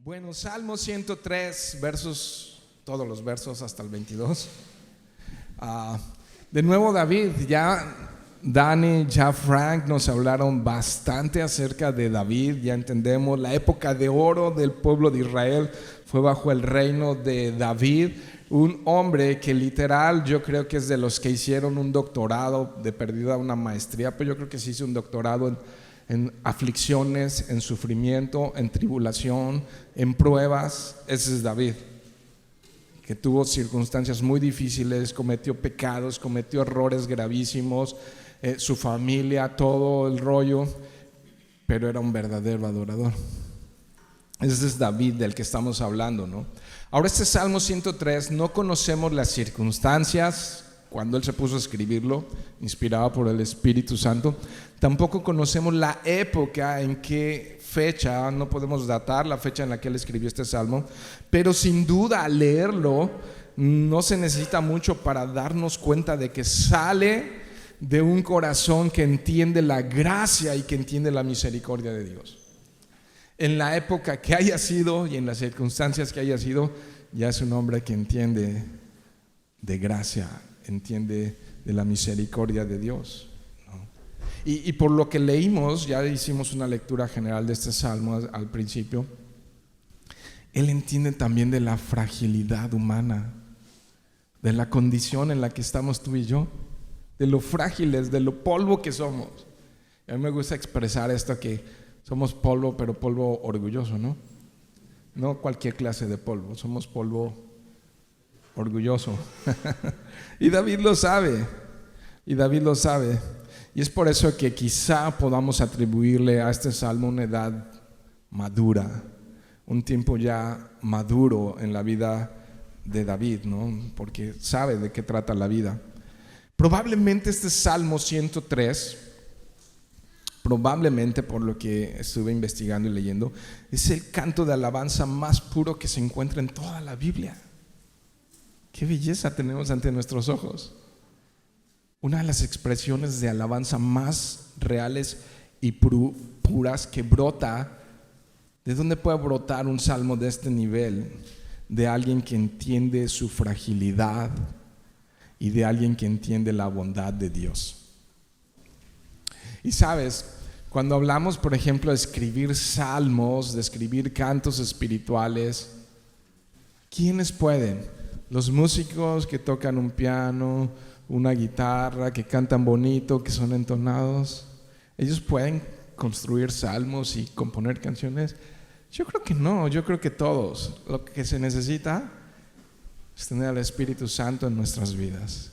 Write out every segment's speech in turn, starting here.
Bueno, Salmo 103, todos los versos hasta el 22. De nuevo David, ya Dani, ya Frank nos hablaron bastante acerca de David. Ya entendemos, la época de oro del pueblo de Israel fue bajo el reino de David, un hombre que literal yo creo que es de los que hicieron un doctorado, de perdida una maestría, pero yo creo que se hizo un doctorado en aflicciones, en sufrimiento, en tribulación, en pruebas. Ese es David, que tuvo circunstancias muy difíciles, cometió pecados, cometió errores gravísimos, su familia, todo el rollo, pero era un verdadero adorador. Ese es David del que estamos hablando, ¿no? Ahora este Salmo 103, no conocemos las circunstancias cuando él se puso a escribirlo, inspirado por el Espíritu Santo. Tampoco conocemos la época, en qué fecha, no podemos datar la fecha en la que él escribió este salmo, pero sin duda al leerlo no se necesita mucho para darnos cuenta de que sale de un corazón que entiende la gracia y que entiende la misericordia de Dios. En la época que haya sido y en las circunstancias que haya sido, ya es un hombre que entiende de gracia, entiende de la misericordia de Dios, ¿no? Y por lo que leímos, ya hicimos una lectura general de este salmo al principio, él entiende también de la fragilidad humana, de la condición en la que estamos tú y yo, de lo frágiles, de lo polvo que somos. A mí me gusta expresar esto, que somos polvo, pero polvo orgulloso, ¿no? No cualquier clase de polvo, somos polvo orgulloso. Y David lo sabe, y es por eso que quizá podamos atribuirle a este salmo una edad madura, un tiempo ya maduro en la vida de David, ¿no? Porque sabe de qué trata la vida. Probablemente este Salmo 103, probablemente por lo que estuve investigando y leyendo, es el canto de alabanza más puro que se encuentra en toda la Biblia. Qué belleza tenemos ante nuestros ojos. Una de las expresiones de alabanza más reales y puras que brota. ¿De dónde puede brotar un salmo de este nivel? De alguien que entiende su fragilidad y de alguien que entiende la bondad de Dios. Y sabes, cuando hablamos, por ejemplo, de escribir salmos, de escribir cantos espirituales, ¿quiénes pueden? Los músicos que tocan un piano, una guitarra, que cantan bonito, que son entonados, ¿ellos pueden construir salmos y componer canciones? Yo creo que no, yo creo que todos. Lo que se necesita es tener al Espíritu Santo en nuestras vidas.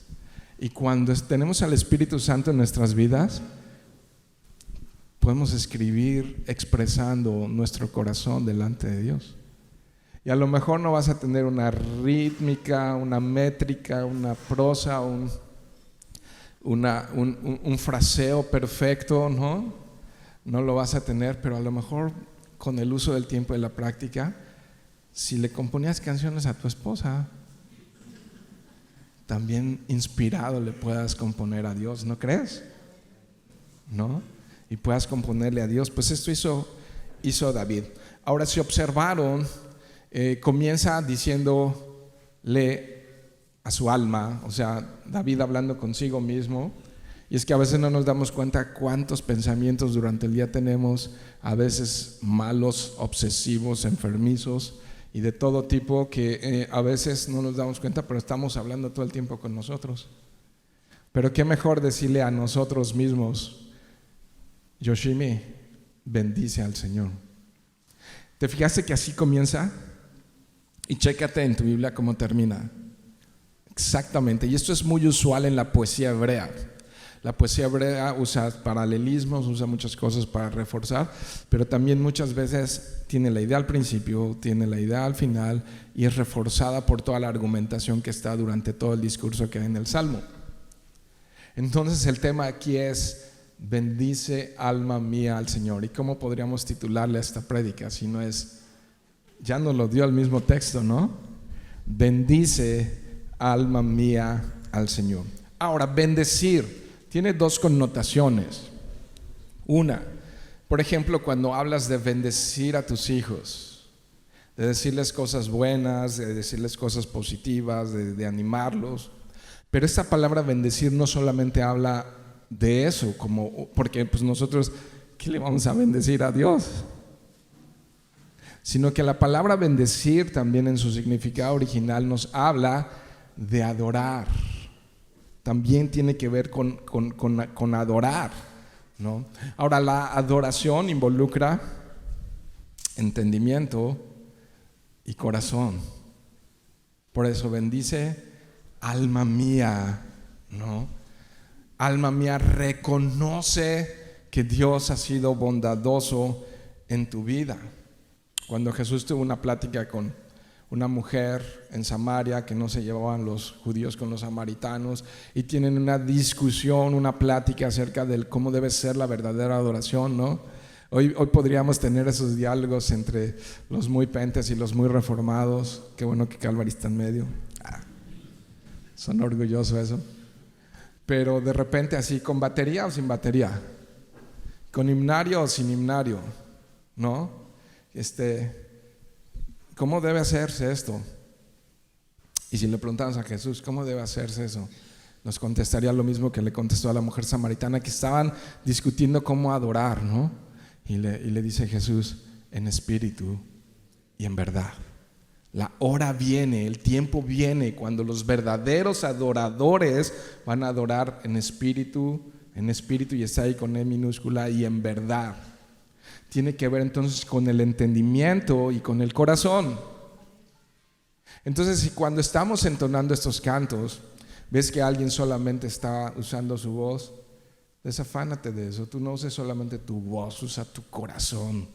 Y cuando tenemos al Espíritu Santo en nuestras vidas, podemos escribir expresando nuestro corazón delante de Dios. Y a lo mejor no vas a tener una rítmica, una métrica, una prosa, un fraseo perfecto, ¿no? No lo vas a tener, pero a lo mejor con el uso del tiempo y la práctica, si le componías canciones a tu esposa, también inspirado le puedas componer a Dios, ¿no crees? ¿No? Y puedas componerle a Dios. Pues esto hizo David. Ahora, si observaron, comienza diciéndole a su alma, o sea, David hablando consigo mismo. Y es que a veces no nos damos cuenta cuántos pensamientos durante el día tenemos, a veces malos, obsesivos, enfermizos y de todo tipo, que a veces no nos damos cuenta, pero estamos hablando todo el tiempo con nosotros. Pero qué mejor decirle a nosotros mismos: Yoshimi, bendice al Señor. ¿Te fijaste que así comienza? Y chécate en tu Biblia cómo termina. Exactamente, y esto es muy usual en la poesía hebrea. La poesía hebrea usa paralelismos, usa muchas cosas para reforzar, pero también muchas veces tiene la idea al principio, tiene la idea al final y es reforzada por toda la argumentación que está durante todo el discurso que hay en el Salmo. Entonces el tema aquí es: bendice alma mía al Señor. ¿Y cómo podríamos titularle a esta prédica si no es, ya nos lo dio el mismo texto, ¿no? Bendice alma mía al Señor. Ahora, bendecir tiene dos connotaciones. Una, por ejemplo, cuando hablas de bendecir a tus hijos, de decirles cosas buenas, de decirles cosas positivas, de animarlos. Pero esta palabra bendecir no solamente habla de eso, porque pues nosotros, ¿qué le vamos a bendecir a Dios? Sino que la palabra bendecir también en su significado original nos habla de adorar. También tiene que ver con adorar, ¿no? Ahora, la adoración involucra entendimiento y corazón. Por eso bendice alma mía, ¿no? Alma mía, reconoce que Dios ha sido bondadoso en tu vida. Cuando Jesús tuvo una plática con una mujer en Samaria, que no se llevaban los judíos con los samaritanos, y tienen una discusión, una plática acerca de cómo debe ser la verdadera adoración, ¿no? Hoy podríamos tener esos diálogos entre los muy pentes y los muy reformados. Qué bueno que Calvary está en medio. Son orgullosos eso. Pero de repente así, ¿con batería o sin batería? ¿Con himnario o sin himnario? ¿No? ¿Cómo debe hacerse esto? Y si le preguntamos a Jesús, ¿cómo debe hacerse eso? Nos contestaría lo mismo que le contestó a la mujer samaritana, que estaban discutiendo cómo adorar, ¿no? Y le dice Jesús, en espíritu y en verdad. La hora viene, el tiempo viene cuando los verdaderos adoradores van a adorar en espíritu, y está ahí con E minúscula, y en verdad. Tiene que ver entonces con el entendimiento y con el corazón. Entonces, si cuando estamos entonando estos cantos, ves que alguien solamente está usando su voz, desafánate de eso. Tú no uses solamente tu voz, usa tu corazón.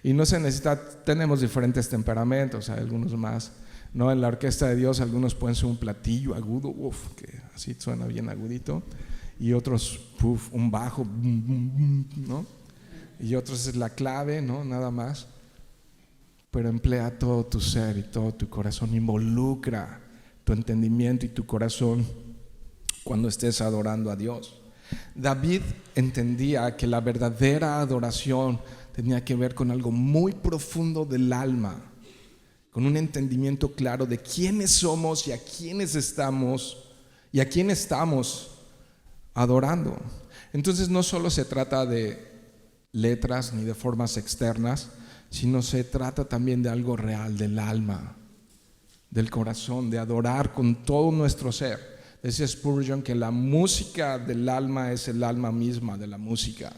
Y no se necesita, tenemos diferentes temperamentos, hay algunos más, ¿no? En la orquesta de Dios algunos pueden ser un platillo agudo, que así suena bien agudito, y otros un bajo, ¿no? Y otros es la clave, ¿no? Nada más. Pero emplea todo tu ser y todo tu corazón, involucra tu entendimiento y tu corazón cuando estés adorando a Dios. David entendía que la verdadera adoración tenía que ver con algo muy profundo del alma, con un entendimiento claro de quiénes somos y a quién estamos adorando. Entonces no solo se trata de letras ni de formas externas, sino se trata también de algo real, del alma, del corazón, de adorar con todo nuestro ser. Decía Spurgeon que la música del alma es el alma misma de la música,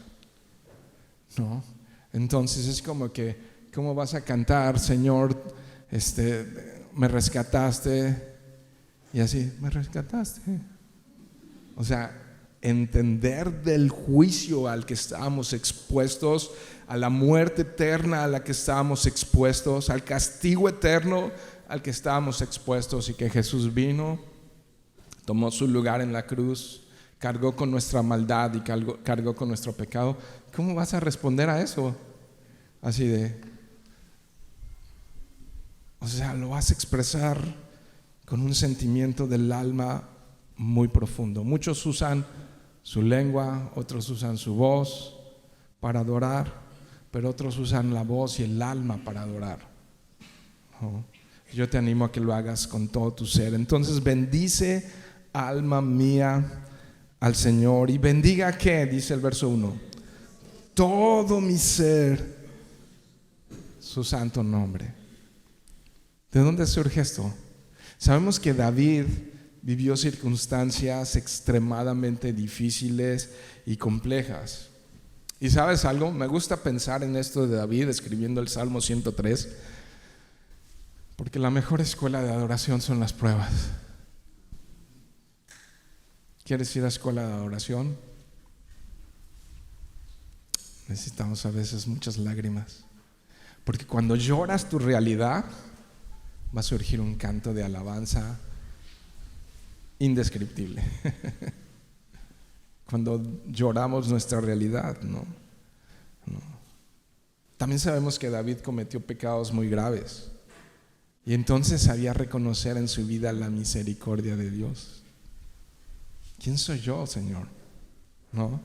¿no? Entonces es como que, ¿cómo vas a cantar, Señor, me rescataste? Y así, me rescataste. O sea, entender del juicio al que estábamos expuestos, a la muerte eterna a la que estábamos expuestos, al castigo eterno al que estábamos expuestos, y que Jesús vino, tomó su lugar en la cruz, cargó con nuestra maldad y cargó con nuestro pecado. ¿Cómo vas a responder a eso? Así o sea, lo vas a expresar con un sentimiento del alma muy profundo. Muchos usan su lengua, otros usan su voz para adorar, pero otros usan la voz y el alma para adorar, ¿no? Yo te animo a que lo hagas con todo tu ser. Entonces bendice, alma mía, al Señor, y bendiga, ¿qué? Dice el verso 1, todo mi ser, su santo nombre. ¿De dónde surge esto? Sabemos que David vivió circunstancias extremadamente difíciles y complejas. ¿Y sabes algo? Me gusta pensar en esto de David escribiendo el Salmo 103, porque la mejor escuela de adoración son las pruebas. ¿Quieres ir a escuela de adoración? Necesitamos a veces muchas lágrimas, porque cuando lloras tu realidad, va a surgir un canto de alabanza indescriptible. Cuando lloramos nuestra realidad, ¿no? También sabemos que David cometió pecados muy graves, y entonces sabía reconocer en su vida la misericordia de Dios. ¿Quién soy yo, Señor? ¿No?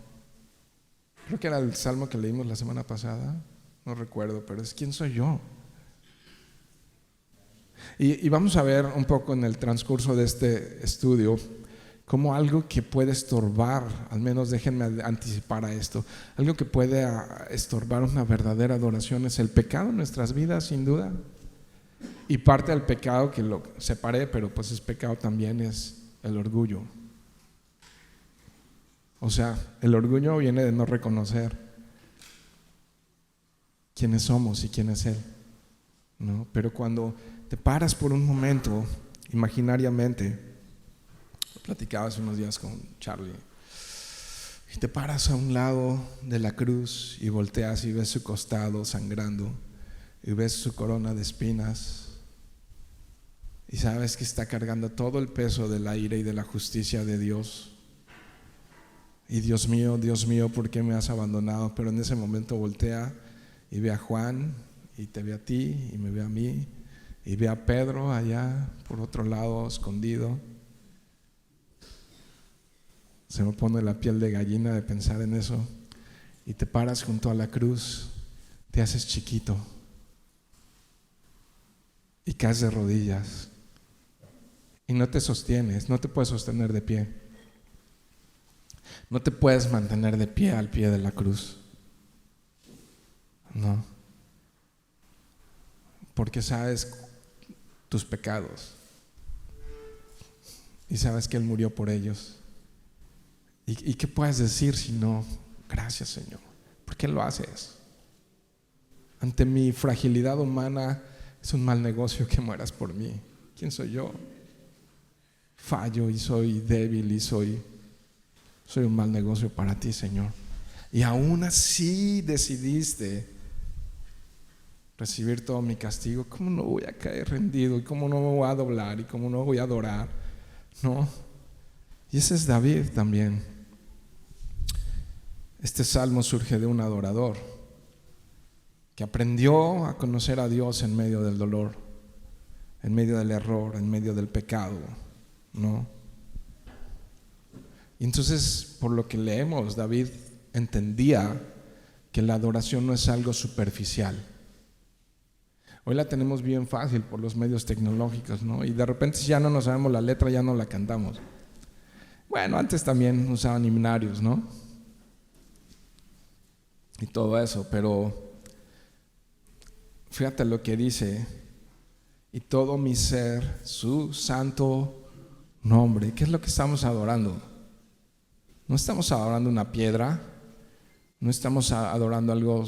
Creo que era el salmo que leímos la semana pasada, no recuerdo, pero es ¿quién soy yo? Y vamos a ver un poco en el transcurso de este estudio como algo que puede estorbar, al menos déjenme anticipar a esto, algo que puede estorbar una verdadera adoración es el pecado en nuestras vidas, sin duda. Y parte del pecado que lo separé, pero pues es pecado también, es el orgullo. O sea, el orgullo viene de no reconocer quiénes somos y quién es Él, ¿no? Pero cuando te paras por un momento, imaginariamente, platicaba hace unos días con Charlie, y te paras a un lado de la cruz y volteas y ves su costado sangrando y ves su corona de espinas y sabes que está cargando todo el peso de la ira y de la justicia de Dios. Y Dios mío, ¿por qué me has abandonado? Pero en ese momento voltea y ve a Juan y te ve a ti y me ve a mí y ve a Pedro allá por otro lado escondido. Se me pone la piel de gallina de pensar en eso. Y te paras junto a la cruz, te haces chiquito y caes de rodillas y no te sostienes, no te puedes sostener de pie, no te puedes mantener de pie al pie de la cruz, no, porque sabes tus pecados y sabes que Él murió por ellos. ¿Y qué puedes decir si no, gracias Señor? ¿Por qué lo haces? Ante mi fragilidad humana es un mal negocio que mueras por mí. ¿Quién soy yo? Fallo y soy débil y soy un mal negocio para ti, Señor. Y aún así decidiste recibir todo mi castigo. ¿Cómo no voy a caer rendido? ¿Y cómo no me voy a doblar? ¿Y cómo no voy a adorar? No. Y ese es David también. Este salmo surge de un adorador que aprendió a conocer a Dios en medio del dolor, en medio del error, en medio del pecado, ¿no? Y entonces, por lo que leemos, David entendía que la adoración no es algo superficial. Hoy la tenemos bien fácil por los medios tecnológicos, ¿no? Y de repente si ya no nos sabemos la letra, ya no la cantamos. Bueno, antes también usaban himnarios, ¿no? Y todo eso, pero fíjate lo que dice: y todo mi ser, su santo nombre. ¿Qué es lo que estamos adorando? No estamos adorando una piedra, no estamos adorando algo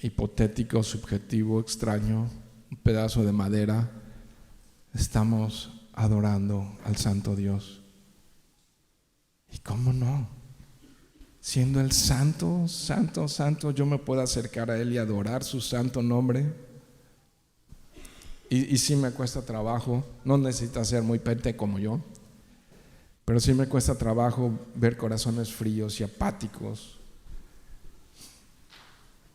hipotético, subjetivo, extraño, un pedazo de madera. Estamos adorando al santo Dios. ¿Y cómo no? Siendo el santo, santo, santo, yo me puedo acercar a Él y adorar su santo nombre. Y sí me cuesta trabajo, no necesitas ser muy pente como yo, pero sí me cuesta trabajo ver corazones fríos y apáticos.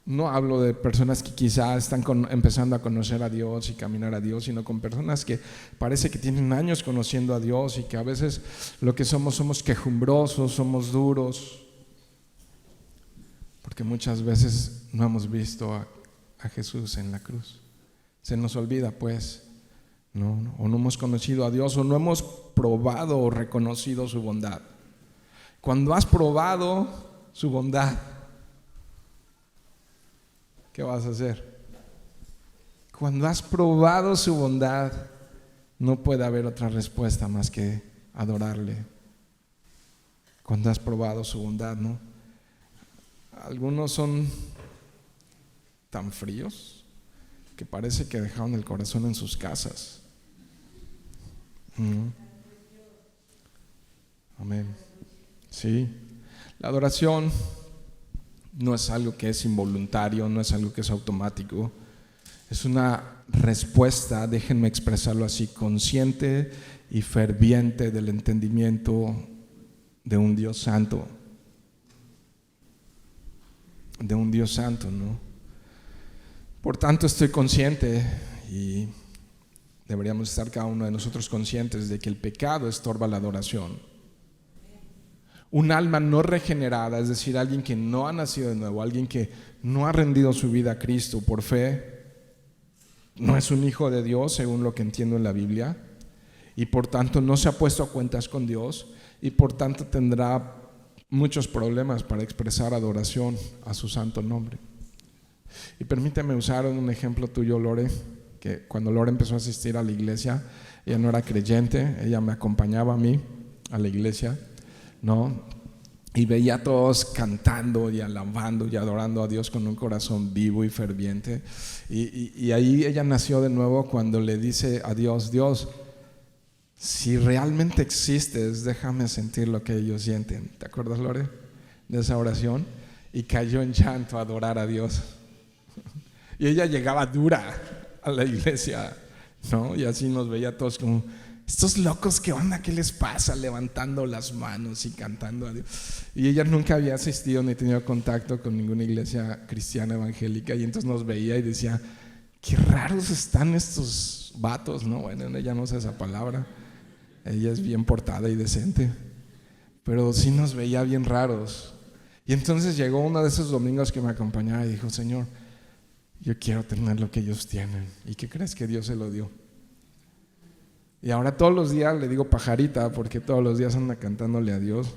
No hablo de personas que quizás están empezando a conocer a Dios y caminar a Dios, sino con personas que parece que tienen años conociendo a Dios y que a veces lo que somos quejumbrosos, somos duros, porque muchas veces no hemos visto a Jesús en la cruz. Se nos olvida pues, ¿no? O no hemos conocido a Dios, o no hemos probado o reconocido su bondad. Cuando has probado su bondad, ¿qué vas a hacer? Cuando has probado su bondad, no puede haber otra respuesta más que adorarle. Cuando has probado su bondad, ¿no? Algunos son tan fríos que parece que dejaron el corazón en sus casas. Amén. Sí, la adoración no es algo que es involuntario, no es algo que es automático. Es una respuesta, déjenme expresarlo así, consciente y ferviente del entendimiento de un Dios santo. De un Dios santo, ¿no? Por tanto, estoy consciente, y deberíamos estar cada uno de nosotros conscientes de que el pecado estorba la adoración. Un alma no regenerada, es decir, alguien que no ha nacido de nuevo, alguien que no ha rendido su vida a Cristo por fe, no es un hijo de Dios, según lo que entiendo en la Biblia, y por tanto no se ha puesto a cuentas con Dios, y por tanto tendrá muchos problemas para expresar adoración a su santo nombre. Y permíteme usar un ejemplo tuyo, Lore, que cuando Lore empezó a asistir a la iglesia, ella no era creyente, ella me acompañaba a mí a la iglesia, ¿no? Y veía a todos cantando y alabando y adorando a Dios con un corazón vivo y ferviente. Y ahí ella nació de nuevo cuando le dice a Dios: Dios, si realmente existes, déjame sentir lo que ellos sienten. ¿Te acuerdas, Lore, de esa oración? Y cayó en llanto a adorar a Dios. Y ella llegaba dura a la iglesia, ¿no? Y así nos veía a todos como: estos locos, ¿qué onda? ¿Qué les pasa? Levantando las manos y cantando a Dios. Y ella nunca había asistido ni tenido contacto con ninguna iglesia cristiana evangélica, y entonces nos veía y decía: qué raros están estos vatos, ¿no? Bueno, ella no usa esa palabra, ella es bien portada y decente, pero sí nos veía bien raros. Y entonces llegó uno de esos domingos que me acompañaba y dijo: Señor, yo quiero tener lo que ellos tienen. ¿Y qué crees? Que Dios se lo dio. Y ahora todos los días le digo pajarita, porque todos los días anda cantándole a Dios,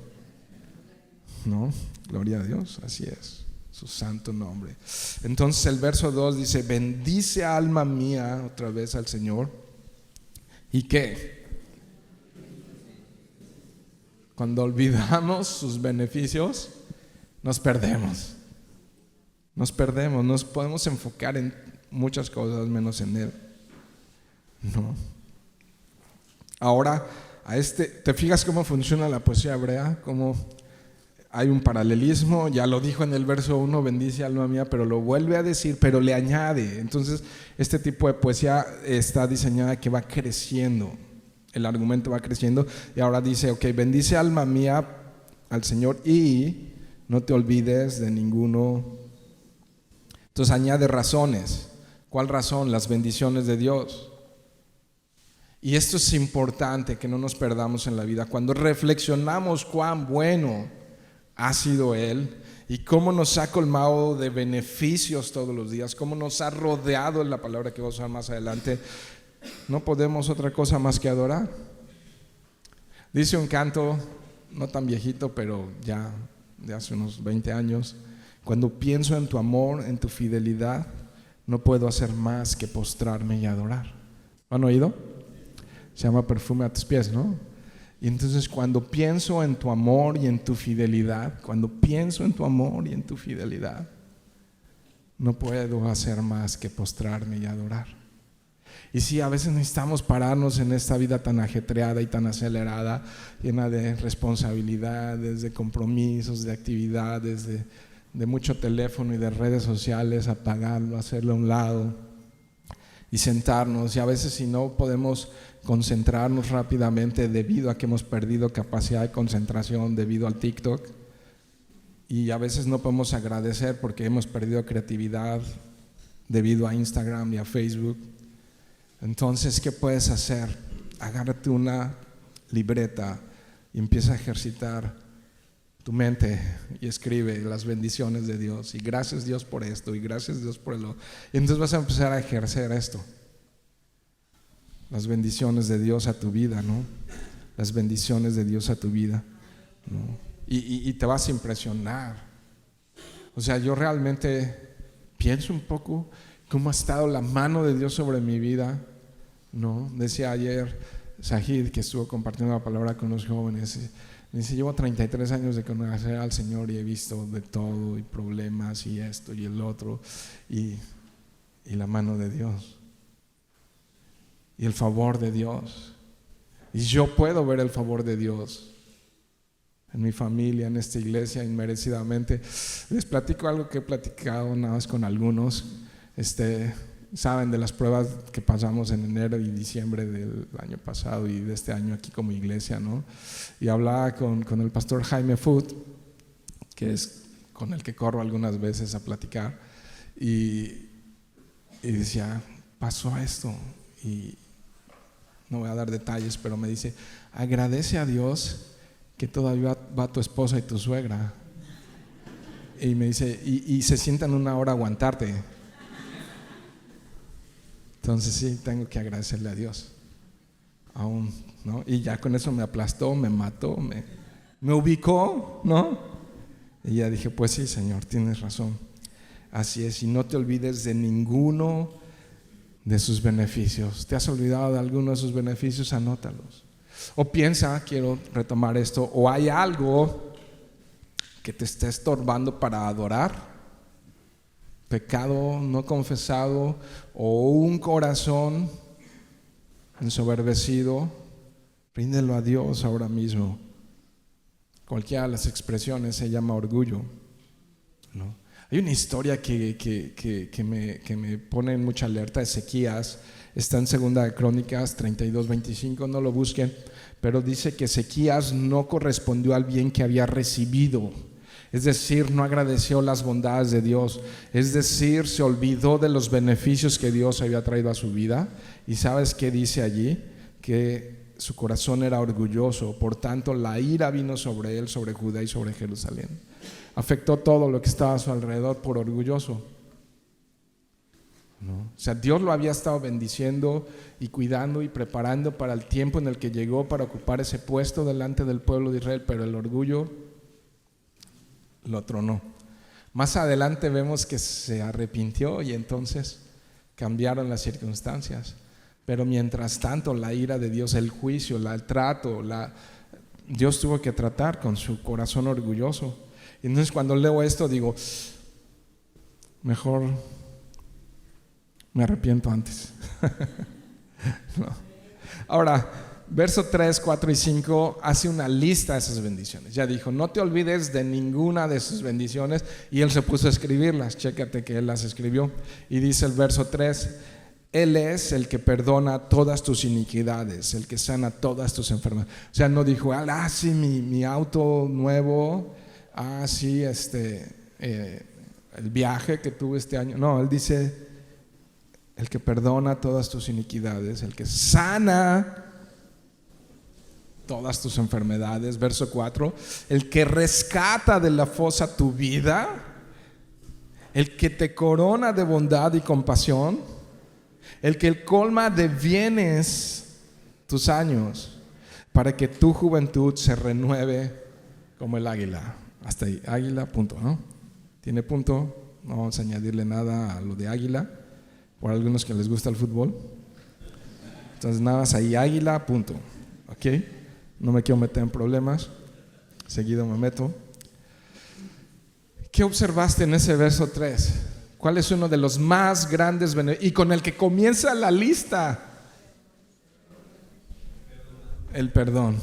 ¿no? Gloria a Dios, así es, su santo nombre. Entonces el verso 2 dice: bendice alma mía, otra vez al Señor. ¿Y qué? Cuando olvidamos sus beneficios, nos perdemos. Nos podemos enfocar en muchas cosas menos en Él, ¿no? Ahora, ¿te fijas cómo funciona la poesía hebrea? Cómo hay un paralelismo. Ya lo dijo en el verso 1, bendice alma mía, pero lo vuelve a decir, pero le añade. Entonces, este tipo de poesía está diseñada que va creciendo. El argumento va creciendo y ahora dice: ok, bendice alma mía al Señor y no te olvides de ninguno. Entonces añade razones. ¿Cuál razón? Las bendiciones de Dios. Y esto es importante, que no nos perdamos en la vida. Cuando reflexionamos cuán bueno ha sido Él y cómo nos ha colmado de beneficios todos los días, cómo nos ha rodeado, en la palabra que vamos a usar más adelante, no podemos otra cosa más que adorar. Dice un canto, no tan viejito, pero ya de hace unos 20 años: cuando pienso en tu amor, en tu fidelidad, no puedo hacer más que postrarme y adorar. ¿Han oído? Se llama Perfume a tus pies, ¿no? Y entonces cuando pienso en tu amor y en tu fidelidad, no puedo hacer más que postrarme y adorar. Y sí, a veces necesitamos pararnos en esta vida tan ajetreada y tan acelerada, llena de responsabilidades, de compromisos, de actividades, de mucho teléfono y de redes sociales, apagarlo, hacerlo a un lado y sentarnos. Y a veces, si no podemos concentrarnos rápidamente debido a que hemos perdido capacidad de concentración debido al TikTok, y a veces no podemos agradecer porque hemos perdido creatividad debido a Instagram y a Facebook. Entonces, ¿qué puedes hacer? Agárrate una libreta y empieza a ejercitar tu mente y escribe las bendiciones de Dios, y gracias Dios por esto, y gracias Dios por el otro. Y entonces vas a empezar a ejercer esto, las bendiciones de Dios a tu vida, ¿no? Las bendiciones de Dios a tu vida, ¿no? Y te vas a impresionar. O sea, yo realmente pienso un poco cómo ha estado la mano de Dios sobre mi vida, ¿no? Decía ayer Sahid, que estuvo compartiendo la palabra con los jóvenes, dice: llevo 33 años de conocer al Señor y he visto de todo, y problemas y esto y el otro, y la mano de Dios y el favor de Dios. Y yo puedo ver el favor de Dios en mi familia, en esta iglesia, inmerecidamente. Les platico algo que he platicado nada más con algunos. Saben de las pruebas que pasamos en enero y diciembre del año pasado y de este año aquí como iglesia, ¿no? Y hablaba con el pastor Jaime Foot, que es con el que corro algunas veces a platicar, y decía: pasó esto, y no voy a dar detalles, pero me dice: agradece a Dios que todavía va tu esposa y tu suegra. Y me dice: y se sientan una hora a aguantarte. Entonces sí, tengo que agradecerle a Dios. Aún, ¿no? Y ya con eso me aplastó, me mató, me ubicó, ¿no? Y ya dije, pues sí, Señor, tienes razón. Así es, y no te olvides de ninguno de sus beneficios. ¿Te has olvidado de alguno de sus beneficios? Anótalos. O piensa, quiero retomar esto, o hay algo que te esté estorbando para adorar, pecado no confesado o un corazón ensoberbecido, ríndelo a Dios ahora mismo. Cualquiera de las expresiones se llama orgullo, ¿no? Hay una historia que me pone en mucha alerta. Ezequías está en 2 Crónicas 32:25, no lo busquen, pero dice que Ezequías no correspondió al bien que había recibido. Es decir, no agradeció las bondades de Dios. Es decir, se olvidó de los beneficios que Dios había traído a su vida. ¿Y sabes qué dice allí? Que su corazón era orgulloso. Por tanto, la ira vino sobre él, sobre Judá y sobre Jerusalén. Afectó todo lo que estaba a su alrededor por orgulloso, ¿no? O sea, Dios lo había estado bendiciendo y cuidando y preparando para el tiempo en el que llegó para ocupar ese puesto delante del pueblo de Israel, pero el orgullo lo tronó. Más adelante vemos que se arrepintió y entonces cambiaron las circunstancias. Pero mientras tanto, la ira de Dios, el juicio, el trato, Dios tuvo que tratar con su corazón orgulloso. Y entonces cuando leo esto digo, mejor me arrepiento antes. No. Ahora, verso 3, 4 y 5 hace una lista de esas bendiciones. Ya dijo, no te olvides de ninguna de sus bendiciones, y él se puso a escribirlas. Chécate que él las escribió. Y dice el verso 3, Él es el que perdona todas tus iniquidades, el que sana todas tus enfermedades. O sea, no dijo, sí, mi auto nuevo, sí, el viaje que tuve este año. No, él dice, el que perdona todas tus iniquidades, el que sana todas tus enfermedades. Verso 4, el que rescata de la fosa tu vida, el que te corona de bondad y compasión, el que colma de bienes tus años, para que tu juventud se renueve como el águila. Hasta ahí, águila, punto, ¿no? ¿Tiene punto? No vamos a añadirle nada a lo de águila, por algunos que les gusta el fútbol. Entonces nada más ahí, águila, punto. ¿Ok? No me quiero meter en problemas, seguido me meto. ¿Qué observaste en ese verso 3? ¿Cuál es uno de los más grandes beneficios y con el que comienza la lista? El perdón.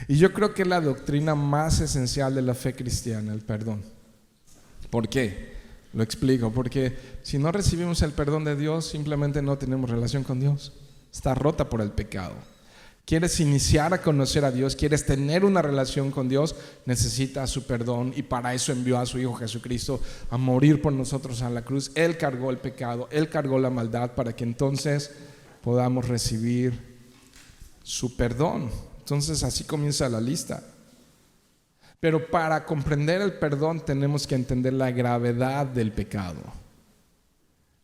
Y yo creo que es la doctrina más esencial de la fe cristiana, el perdón. ¿Por qué? Lo explico. Porque si no recibimos el perdón de Dios, simplemente no tenemos relación con Dios. Está rota por el pecado. Quieres iniciar a conocer a Dios, quieres tener una relación con Dios, necesitas su perdón, y para eso envió a su Hijo Jesucristo a morir por nosotros a la cruz. Él cargó el pecado, Él cargó la maldad, para que entonces podamos recibir su perdón. Entonces así comienza la lista. Pero para comprender el perdón tenemos que entender la gravedad del pecado.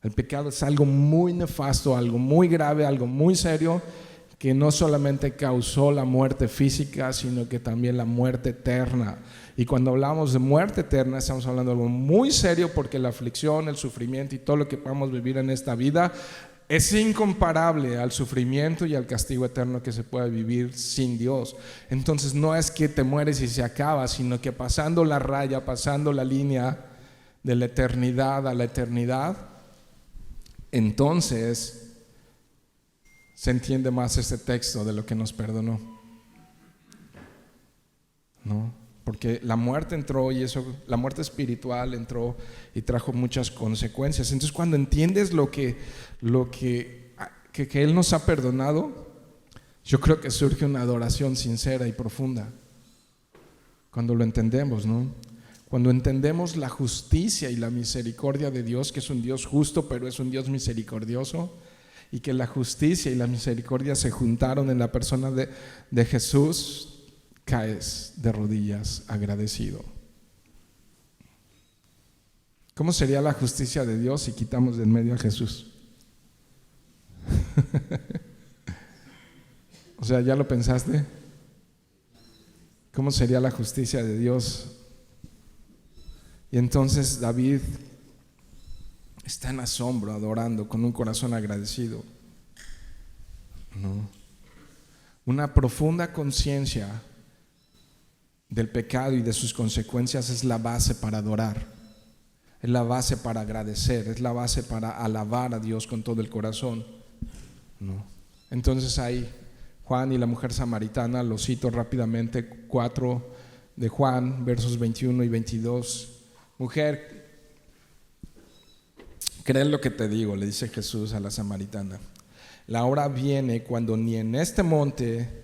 El pecado es algo muy nefasto, algo muy grave, algo muy serio, que no solamente causó la muerte física, sino que también la muerte eterna. Y cuando hablamos de muerte eterna, estamos hablando de algo muy serio, porque la aflicción, el sufrimiento y todo lo que podamos vivir en esta vida es incomparable al sufrimiento y al castigo eterno que se puede vivir sin Dios. Entonces no es que te mueres y se acaba, sino que pasando la raya, pasando la línea de la eternidad a la eternidad, entonces se entiende más este texto de lo que nos perdonó, ¿no? Porque la muerte entró, y eso, la muerte espiritual entró y trajo muchas consecuencias. Entonces cuando entiendes lo que Él nos ha perdonado, yo creo que surge una adoración sincera y profunda cuando lo entendemos, ¿no? Cuando entendemos la justicia y la misericordia de Dios, que es un Dios justo, pero es un Dios misericordioso, y que la justicia y la misericordia se juntaron en la persona de Jesús, caes de rodillas agradecido. ¿Cómo sería la justicia de Dios si quitamos de en medio a Jesús? O sea, ¿ya lo pensaste? ¿Cómo sería la justicia de Dios? Y entonces David está en asombro, adorando con un corazón agradecido, ¿no? Una profunda conciencia del pecado y de sus consecuencias es la base para adorar, es la base para agradecer, es la base para alabar a Dios con todo el corazón, ¿no? Entonces ahí Juan y la mujer samaritana, lo cito rápidamente, 4 de Juan, versos 21 y 22. Mujer, ¿crees lo que te digo?, le dice Jesús a la samaritana. La hora viene cuando ni en este monte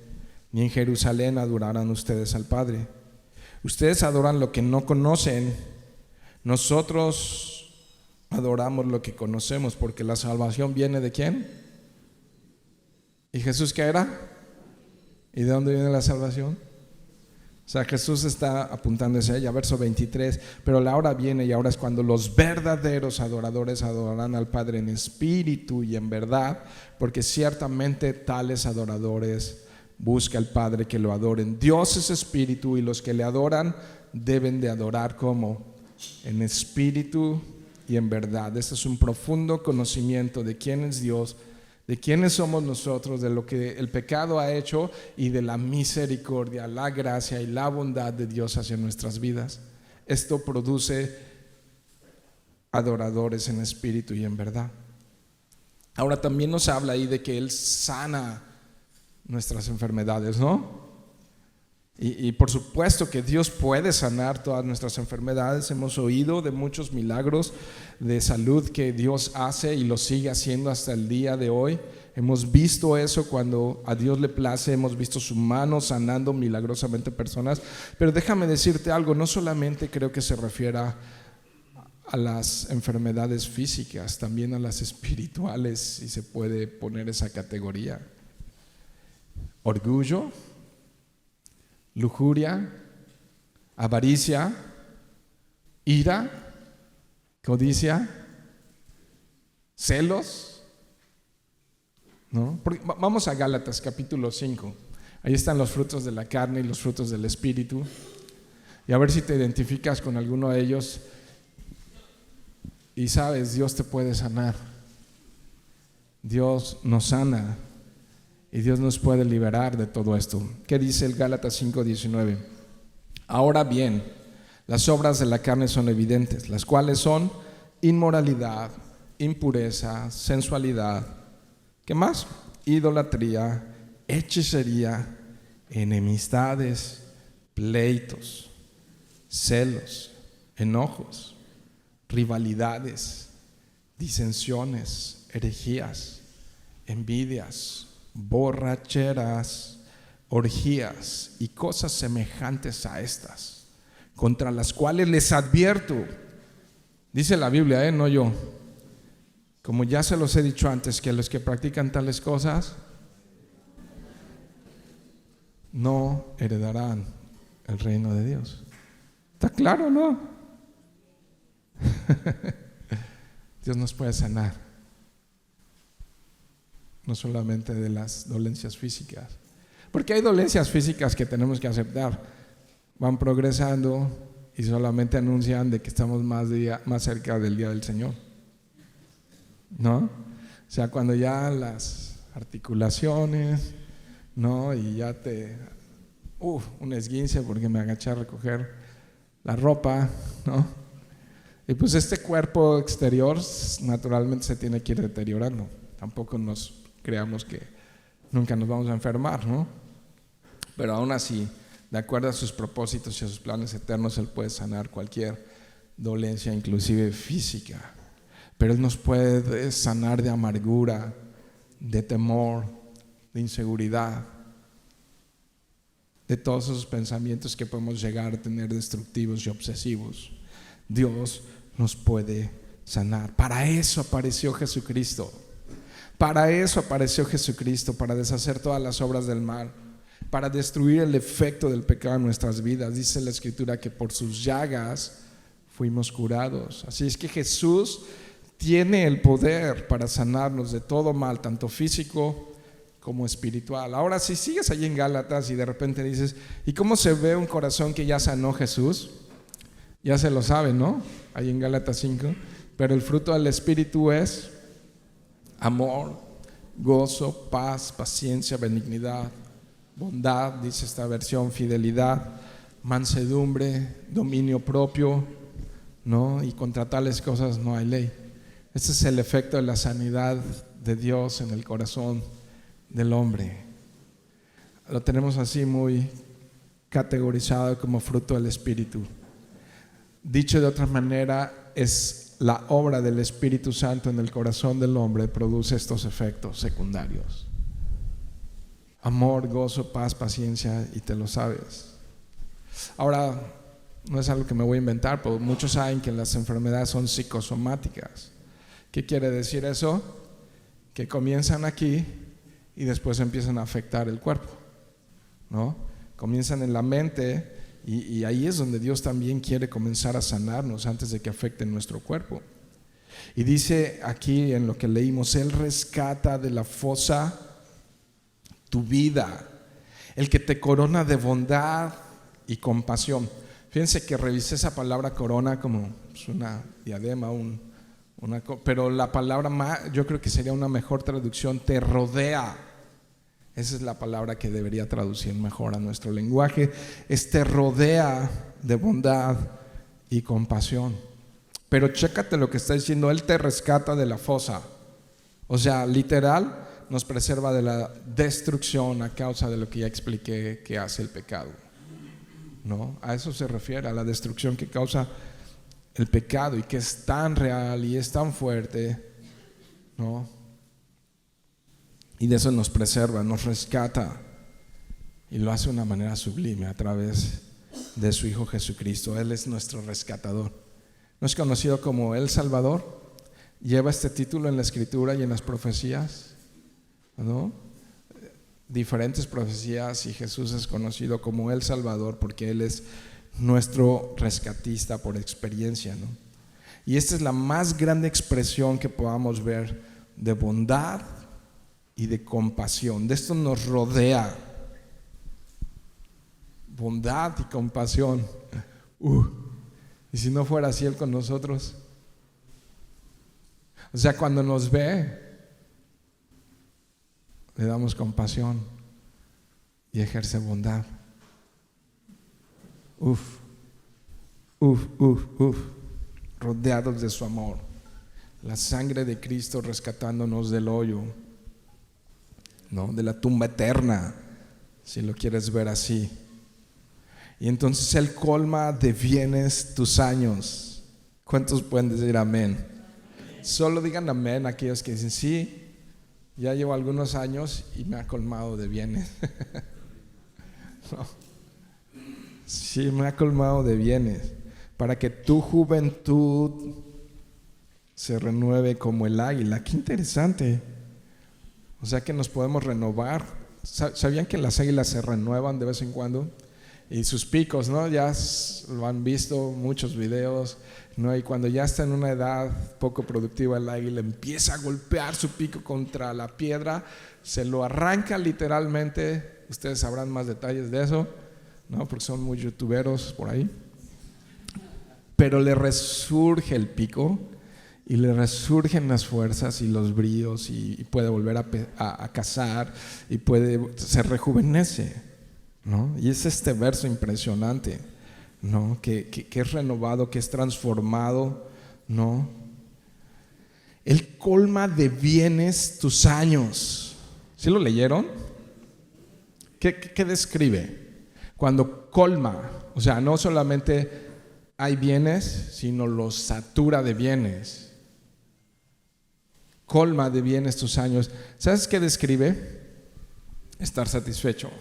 ni en Jerusalén adorarán ustedes al Padre. Ustedes adoran lo que no conocen. Nosotros adoramos lo que conocemos, porque la salvación viene ¿de quién? ¿Y Jesús qué era? ¿Y de dónde viene la salvación? O sea, Jesús está apuntando hacia ella, verso 23, pero la hora viene y ahora es cuando los verdaderos adoradores adorarán al Padre en espíritu y en verdad, porque ciertamente tales adoradores busca el Padre que lo adoren. Dios es espíritu y los que le adoran deben de adorar ¿cómo? En espíritu y en verdad. Este es un profundo conocimiento de quién es Dios, de quiénes somos nosotros, de lo que el pecado ha hecho y de la misericordia, la gracia y la bondad de Dios hacia nuestras vidas. Esto produce adoradores en espíritu y en verdad. Ahora también nos habla ahí de que Él sana nuestras enfermedades, ¿no? Y por supuesto que Dios puede sanar todas nuestras enfermedades. Hemos oído de muchos milagros de salud que Dios hace y lo sigue haciendo hasta el día de hoy. Hemos visto eso cuando a Dios le place, hemos visto su mano sanando milagrosamente personas. Pero déjame decirte algo, no solamente creo que se refiera a las enfermedades físicas, también a las espirituales, si se puede poner esa categoría. Orgullo, lujuria, avaricia, ira, codicia, celos, ¿no? Vamos a Gálatas capítulo 5. Ahí están los frutos de la carne y los frutos del espíritu. Y a ver si te identificas con alguno de ellos. Y sabes, Dios te puede sanar. Dios nos sana. Y Dios nos puede liberar de todo esto. ¿Qué dice el Gálatas 5:19? Ahora bien, las obras de la carne son evidentes, las cuales son inmoralidad, impureza, sensualidad. ¿Qué más? Idolatría, hechicería, enemistades, pleitos, celos, enojos, rivalidades, disensiones, herejías, envidias, borracheras, orgías y cosas semejantes a estas, contra las cuales les advierto, dice la Biblia, no yo, como ya se los he dicho antes, que los que practican tales cosas no heredarán el reino de Dios. ¿Está claro, no? Dios nos puede sanar, no solamente de las dolencias físicas, porque hay dolencias físicas que tenemos que aceptar, van progresando y solamente anuncian de que estamos más cerca del día del Señor, ¿no? O sea, cuando ya las articulaciones, ¿no? Y ya un esguince porque me agaché a recoger la ropa, ¿no? Y pues este cuerpo exterior naturalmente se tiene que ir deteriorando. Tampoco nos creamos que nunca nos vamos a enfermar, ¿no? Pero aún así, de acuerdo a sus propósitos y a sus planes eternos, Él puede sanar cualquier dolencia, inclusive física. Pero Él nos puede sanar de amargura, de temor, de inseguridad, de todos esos pensamientos que podemos llegar a tener destructivos y obsesivos. Dios nos puede sanar. Para eso apareció Jesucristo. Para eso apareció Jesucristo, para deshacer todas las obras del mal, para destruir el efecto del pecado en nuestras vidas. Dice la Escritura que por sus llagas fuimos curados. Así es que Jesús tiene el poder para sanarnos de todo mal, tanto físico como espiritual. Ahora, si sigues allí en Gálatas y de repente dices, ¿y cómo se ve un corazón que ya sanó Jesús? Ya se lo sabe, ¿no? Ahí en Gálatas 5. Pero el fruto del Espíritu es amor, gozo, paz, paciencia, benignidad, bondad, dice esta versión, fidelidad, mansedumbre, dominio propio, ¿no? Y contra tales cosas no hay ley. Este es el efecto de la sanidad de Dios en el corazón del hombre. Lo tenemos así muy categorizado como fruto del Espíritu. Dicho de otra manera, es la obra del Espíritu Santo en el corazón del hombre produce estos efectos secundarios: amor, gozo, paz, paciencia, y te lo sabes. Ahora, no es algo que me voy a inventar, pero muchos saben que las enfermedades son psicosomáticas. ¿Qué quiere decir eso? Que comienzan aquí y después empiezan a afectar el cuerpo, ¿no? Comienzan en la mente y ahí es donde Dios también quiere comenzar a sanarnos antes de que afecte nuestro cuerpo. Y dice aquí en lo que leímos, Él rescata de la fosa tu vida, el que te corona de bondad y compasión. Fíjense que revisé esa palabra corona como una diadema, pero la palabra yo creo que sería una mejor traducción, te rodea. Esa es la palabra que debería traducir mejor a nuestro lenguaje. Te rodea de bondad y compasión. Pero chécate lo que está diciendo, Él te rescata de la fosa. O sea, literal, nos preserva de la destrucción a causa de lo que ya expliqué que hace el pecado, ¿no? A eso se refiere, a la destrucción que causa el pecado y que es tan real y es tan fuerte, ¿no? Y de eso nos preserva, nos rescata y lo hace de una manera sublime a través de su Hijo Jesucristo. Él es nuestro rescatador. ¿No es conocido como el Salvador? Lleva este título en la Escritura y en las profecías, ¿no? Diferentes profecías, y Jesús es conocido como el Salvador porque Él es nuestro rescatista por experiencia, ¿no? Y esta es la más grande expresión que podamos ver de bondad y de compasión. De esto nos rodea bondad y compasión. Y si no fuera así Él con nosotros, o sea, cuando nos ve le damos compasión y ejerce bondad. Rodeados de su amor, la sangre de Cristo rescatándonos del hoyo, ¿no? De la tumba eterna, si lo quieres ver así. Y entonces Él colma de bienes tus años. ¿Cuántos pueden decir amén? Solo digan amén aquellos que dicen sí, ya llevo algunos años y me ha colmado de bienes. No. Sí, me ha colmado de bienes, para que tu juventud se renueve como el águila. Qué interesante. O sea que nos podemos renovar. ¿Sabían que las águilas se renuevan de vez en cuando? Y sus picos, ¿no? Ya lo han visto muchos videos, ¿no? Y cuando ya está en una edad poco productiva, el águila empieza a golpear su pico contra la piedra, se lo arranca literalmente. Ustedes sabrán más detalles de eso, ¿no? Porque son muy youtuberos por ahí. Pero le resurge el pico y le resurgen las fuerzas y los bríos y puede volver a cazar y se rejuvenece, ¿no? Y es este verso impresionante, ¿no? Que es renovado, que es transformado, ¿no? Él colma de bienes tus años. ¿Sí lo leyeron? ¿Qué describe? Cuando colma, o sea, no solamente hay bienes, sino los satura de bienes. Colma de bienes tus años. ¿Sabes qué describe? Estar satisfecho.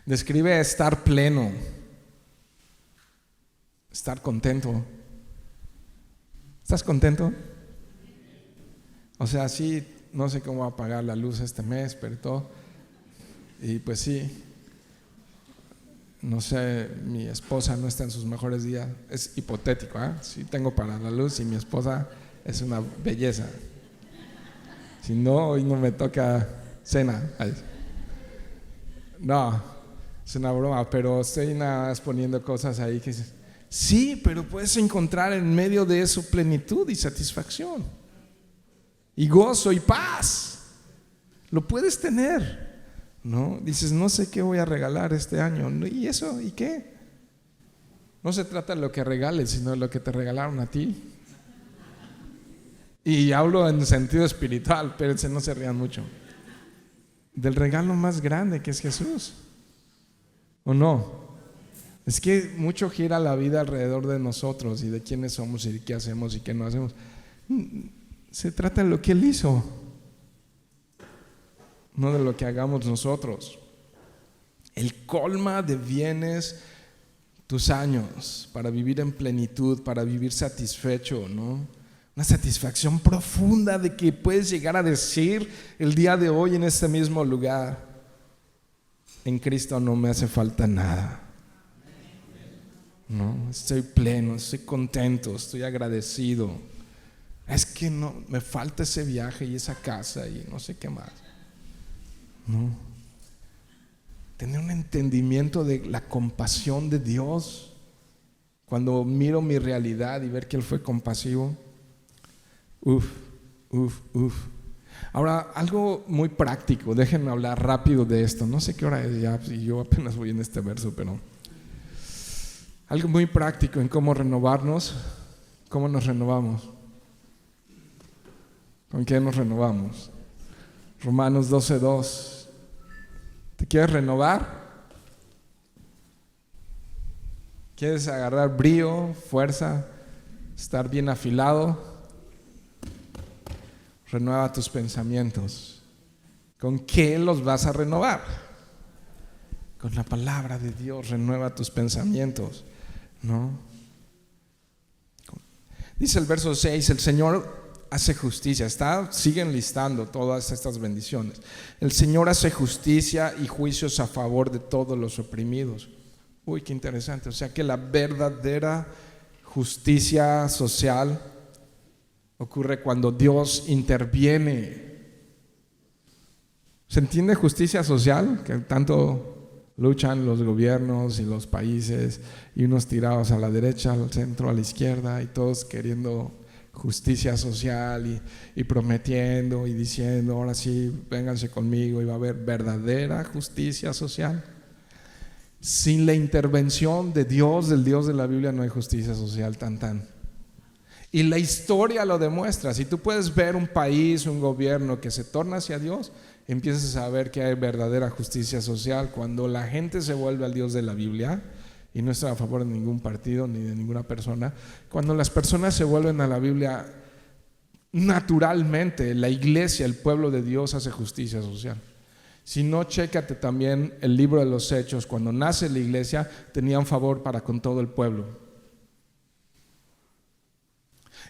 Describe estar pleno, estar contento. ¿Estás contento? O sea, sí, no sé cómo va a pagar la luz este mes, pero todo. Y pues sí, no sé, mi esposa no está en sus mejores días, es hipotético, sí tengo para la luz y mi esposa es una belleza. Si no, hoy no me toca cena. No, es una broma, pero estoy nada más poniendo cosas ahí que sí, pero puedes encontrar en medio de eso plenitud y satisfacción y gozo y paz. Lo puedes tener, ¿no? Dices, no sé qué voy a regalar este año. ¿Y eso? ¿Y qué? No se trata de lo que regales, sino de lo que te regalaron a ti. Y hablo en sentido espiritual, espérense, no se rían mucho. Del regalo más grande que es Jesús, ¿o no? Es que mucho gira la vida alrededor de nosotros y de quiénes somos y de qué hacemos y qué no hacemos. Se trata de lo que Él hizo, no de lo que hagamos nosotros. Él colma de bienes tus años para vivir en plenitud, para vivir satisfecho, ¿no? Una satisfacción profunda de que puedes llegar a decir el día de hoy en este mismo lugar: en Cristo no me hace falta nada. No, estoy pleno, estoy contento, estoy agradecido. Es que no, me falta ese viaje y esa casa y no sé qué más. No. Tener un entendimiento de la compasión de Dios. Cuando miro mi realidad y ver que Él fue compasivo. Uf. Ahora, algo muy práctico, déjenme hablar rápido de esto. No sé qué hora es ya, y yo apenas voy en este verso, pero algo muy práctico en cómo renovarnos. ¿Cómo nos renovamos? ¿Con qué nos renovamos? Romanos 12:2. ¿Te quieres renovar? ¿Quieres agarrar brío, fuerza, estar bien afilado? Renueva tus pensamientos. ¿Con qué los vas a renovar? Con la palabra de Dios. Renueva tus pensamientos, ¿no? Dice el verso 6: el Señor hace justicia. Siguen listando todas estas bendiciones. El Señor hace justicia y juicios a favor de todos los oprimidos. Uy, qué interesante. O sea que la verdadera justicia social ocurre cuando Dios interviene. ¿Se entiende justicia social? Que tanto luchan los gobiernos y los países, y unos tirados a la derecha, al centro, a la izquierda, y todos queriendo justicia social y prometiendo y diciendo: ahora sí, vénganse conmigo y va a haber verdadera justicia social. Sin la intervención de Dios, del Dios de la Biblia, no hay justicia social. Y la historia lo demuestra. Si tú puedes ver un país, un gobierno que se torna hacia Dios, empiezas a ver que hay verdadera justicia social cuando la gente se vuelve al Dios de la Biblia y no está a favor de ningún partido ni de ninguna persona. Cuando las personas se vuelven a la Biblia, naturalmente la iglesia, el pueblo de Dios, hace justicia social. Si no, chécate también el libro de los Hechos. Cuando nace la iglesia, tenían favor para con todo el pueblo.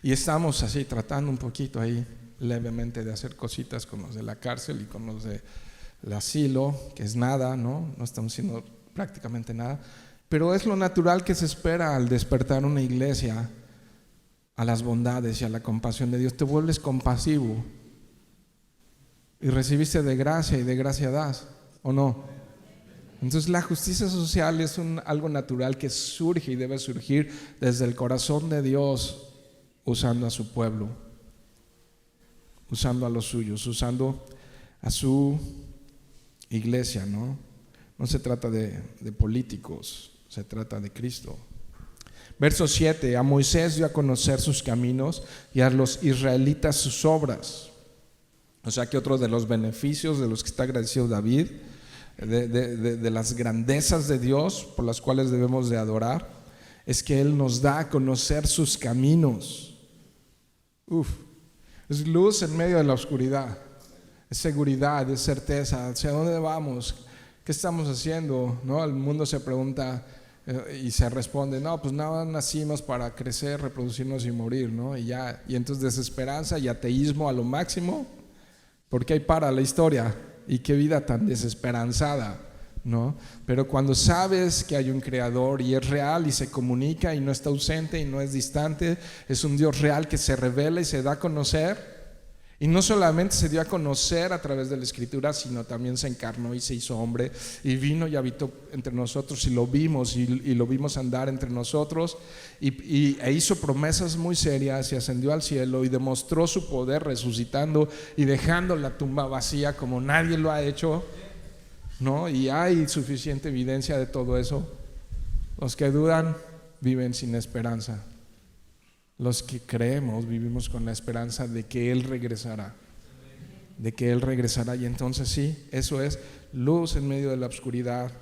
Y estamos así tratando un poquito ahí levemente de hacer cositas con los de la cárcel y con los del asilo, que es nada, ¿no? No estamos haciendo prácticamente nada, pero es lo natural que se espera al despertar una iglesia a las bondades y a la compasión de Dios. Te vuelves compasivo y recibiste de gracia y de gracia das, ¿o no? Entonces la justicia social es algo natural que surge y debe surgir desde el corazón de Dios, usando a su pueblo, usando a los suyos, usando a su iglesia, ¿no? No se trata de políticos, se trata de Cristo. Verso 7: a Moisés dio a conocer sus caminos y a los israelitas sus obras. O sea que otro de los beneficios de los que está agradecido David, de las grandezas de Dios por las cuales debemos de adorar, es que Él nos da a conocer sus caminos. Es luz en medio de la oscuridad, es seguridad, es certeza. ¿Hacia dónde vamos? ¿Qué estamos haciendo? ¿No? El mundo se pregunta y se responde: no, pues nada, nacimos para crecer, reproducirnos y morir, ¿no? Y entonces desesperanza y ateísmo a lo máximo, porque ahí para la historia. Y qué vida tan desesperanzada, ¿no? Pero cuando sabes que hay un creador y es real y se comunica y no está ausente y no es distante, es un Dios real que se revela y se da a conocer. Y no solamente se dio a conocer a través de la Escritura, sino también se encarnó y se hizo hombre y vino y habitó entre nosotros y lo vimos y lo vimos andar entre nosotros e hizo promesas muy serias y ascendió al cielo y demostró su poder resucitando y dejando la tumba vacía como nadie lo ha hecho, ¿no? Y hay suficiente evidencia de todo eso. Los que dudan viven sin esperanza. Los que creemos vivimos con la esperanza de que Él regresará, de que Él regresará. Y entonces sí, eso es luz en medio de la oscuridad,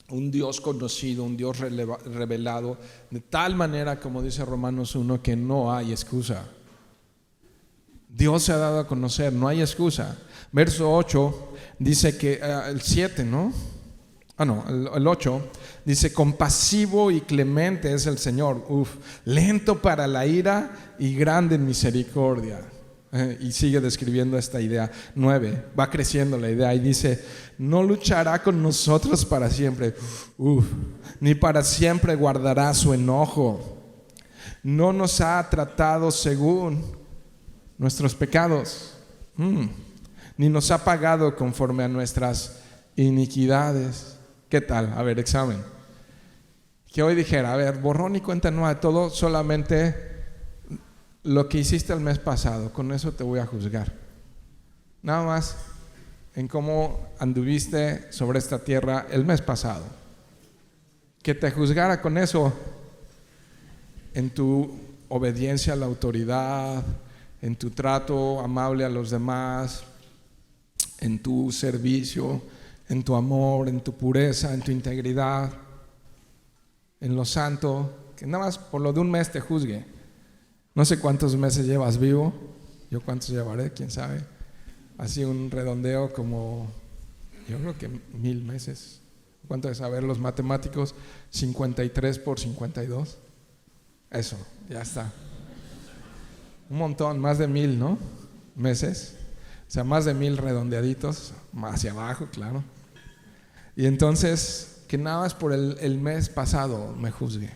un Dios conocido, un Dios revelado, de tal manera, como dice Romanos 1, que no hay excusa. Dios se ha dado a conocer, no hay excusa. Verso 8 dice que, el 7, ¿no? El 8 dice: compasivo y clemente es el Señor, lento para la ira y grande en misericordia. Y sigue describiendo esta idea. 9, va creciendo la idea y dice: no luchará con nosotros para siempre, ni para siempre guardará su enojo. No nos ha tratado según nuestros pecados, ni nos ha pagado conforme a nuestras iniquidades. ¿Qué tal? A ver, examen. Que hoy dijera, a ver, borrón y cuenta nueva de todo, solamente lo que hiciste el mes pasado, con eso te voy a juzgar. Nada más en cómo anduviste sobre esta tierra el mes pasado. Que te juzgara con eso, en tu obediencia a la autoridad, en tu trato amable a los demás, en tu servicio, en tu amor, en tu pureza, en tu integridad, en lo santo, que nada más por lo de un mes te juzgue. No sé cuántos meses llevas vivo, yo cuántos llevaré, quién sabe. Así un redondeo como, yo creo que 1000 meses. ¿Cuánto es? A ver, los matemáticos, 53 por 52. Eso, ya está. Un montón, más de 1000, ¿no? Meses. O sea, más de 1000 redondeaditos, hacia abajo, claro. Y entonces, que nada más por el mes pasado me juzgue.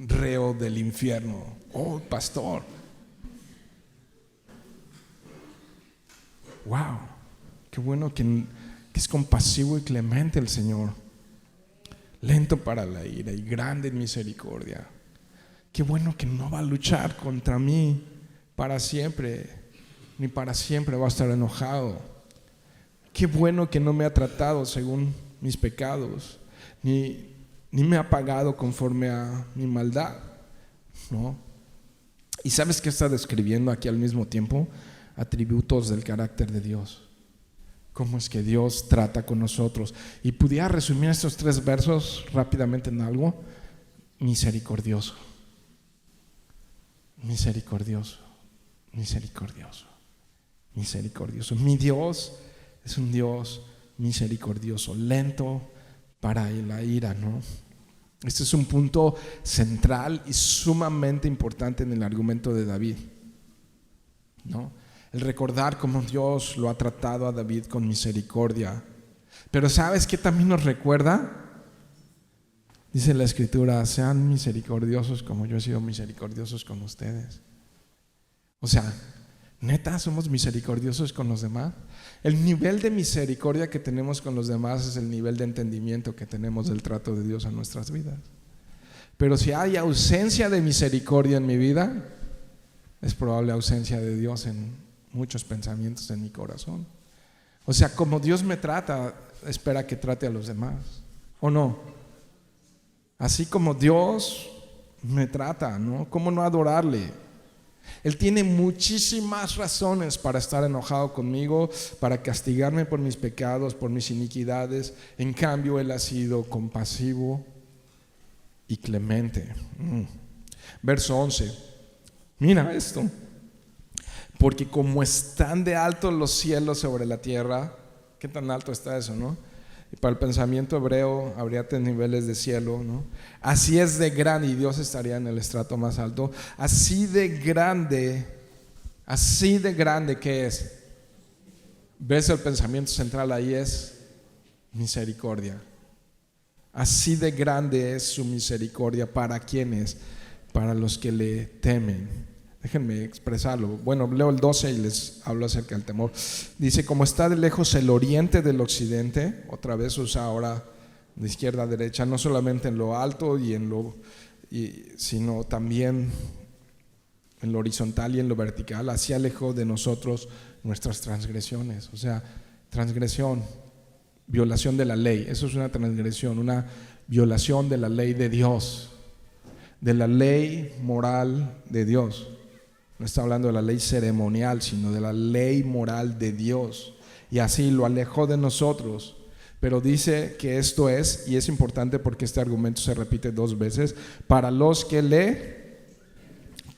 Reo del infierno. Oh, pastor. Wow, qué bueno que es compasivo y clemente el Señor. Lento para la ira y grande en misericordia. Qué bueno que no va a luchar contra mí para siempre, ni para siempre va a estar enojado. Qué bueno que no me ha tratado según mis pecados, ni me ha pagado conforme a mi maldad, ¿no? ¿Y sabes qué está describiendo aquí al mismo tiempo? Atributos del carácter de Dios. Cómo es que Dios trata con nosotros. Y pudiera resumir estos 3 versos rápidamente en algo: misericordioso, misericordioso, misericordioso, misericordioso. Mi Dios es un Dios misericordioso, lento para la ira, ¿no? Este es un punto central y sumamente importante en el argumento de David, ¿no? El recordar cómo Dios lo ha tratado a David con misericordia. Pero ¿sabes qué también nos recuerda? Dice la Escritura: sean misericordiosos como yo he sido misericordiosos con ustedes. O sea, ¿neta somos misericordiosos con los demás? El nivel de misericordia que tenemos con los demás es el nivel de entendimiento que tenemos del trato de Dios a nuestras vidas. Pero si hay ausencia de misericordia en mi vida, es probable ausencia de Dios en muchos pensamientos en mi corazón. O sea, como Dios me trata, espera que trate a los demás, ¿o no? Así como Dios me trata, ¿no? ¿Cómo no adorarle? Él tiene muchísimas razones para estar enojado conmigo, para castigarme por mis pecados, por mis iniquidades. En cambio, Él ha sido compasivo y clemente. Verso 11. Mira esto. Porque como están de alto los cielos sobre la tierra, ¿qué tan alto está eso, no? Y para el pensamiento hebreo habría 3 niveles de cielo, ¿no? Así es de grande, y Dios estaría en el estrato más alto. Así de grande, ¿qué es? ¿Ves? El pensamiento central ahí es misericordia. Así de grande es su misericordia. ¿Para quiénes? Para los que le temen. Déjenme expresarlo. Bueno, leo el 12 y les hablo acerca del temor. Dice: como está de lejos el oriente del occidente. Otra vez usa ahora de izquierda a derecha, no solamente en lo alto sino también en lo horizontal y en lo vertical. Así alejó de nosotros nuestras transgresiones. O sea, transgresión, violación de la ley. Eso es una transgresión, una violación de la ley de Dios, de la ley moral de Dios. No está hablando de la ley ceremonial, sino de la ley moral de Dios. Y así lo alejó de nosotros. Pero dice que esto es, y es importante porque este argumento se repite 2 veces, para los que le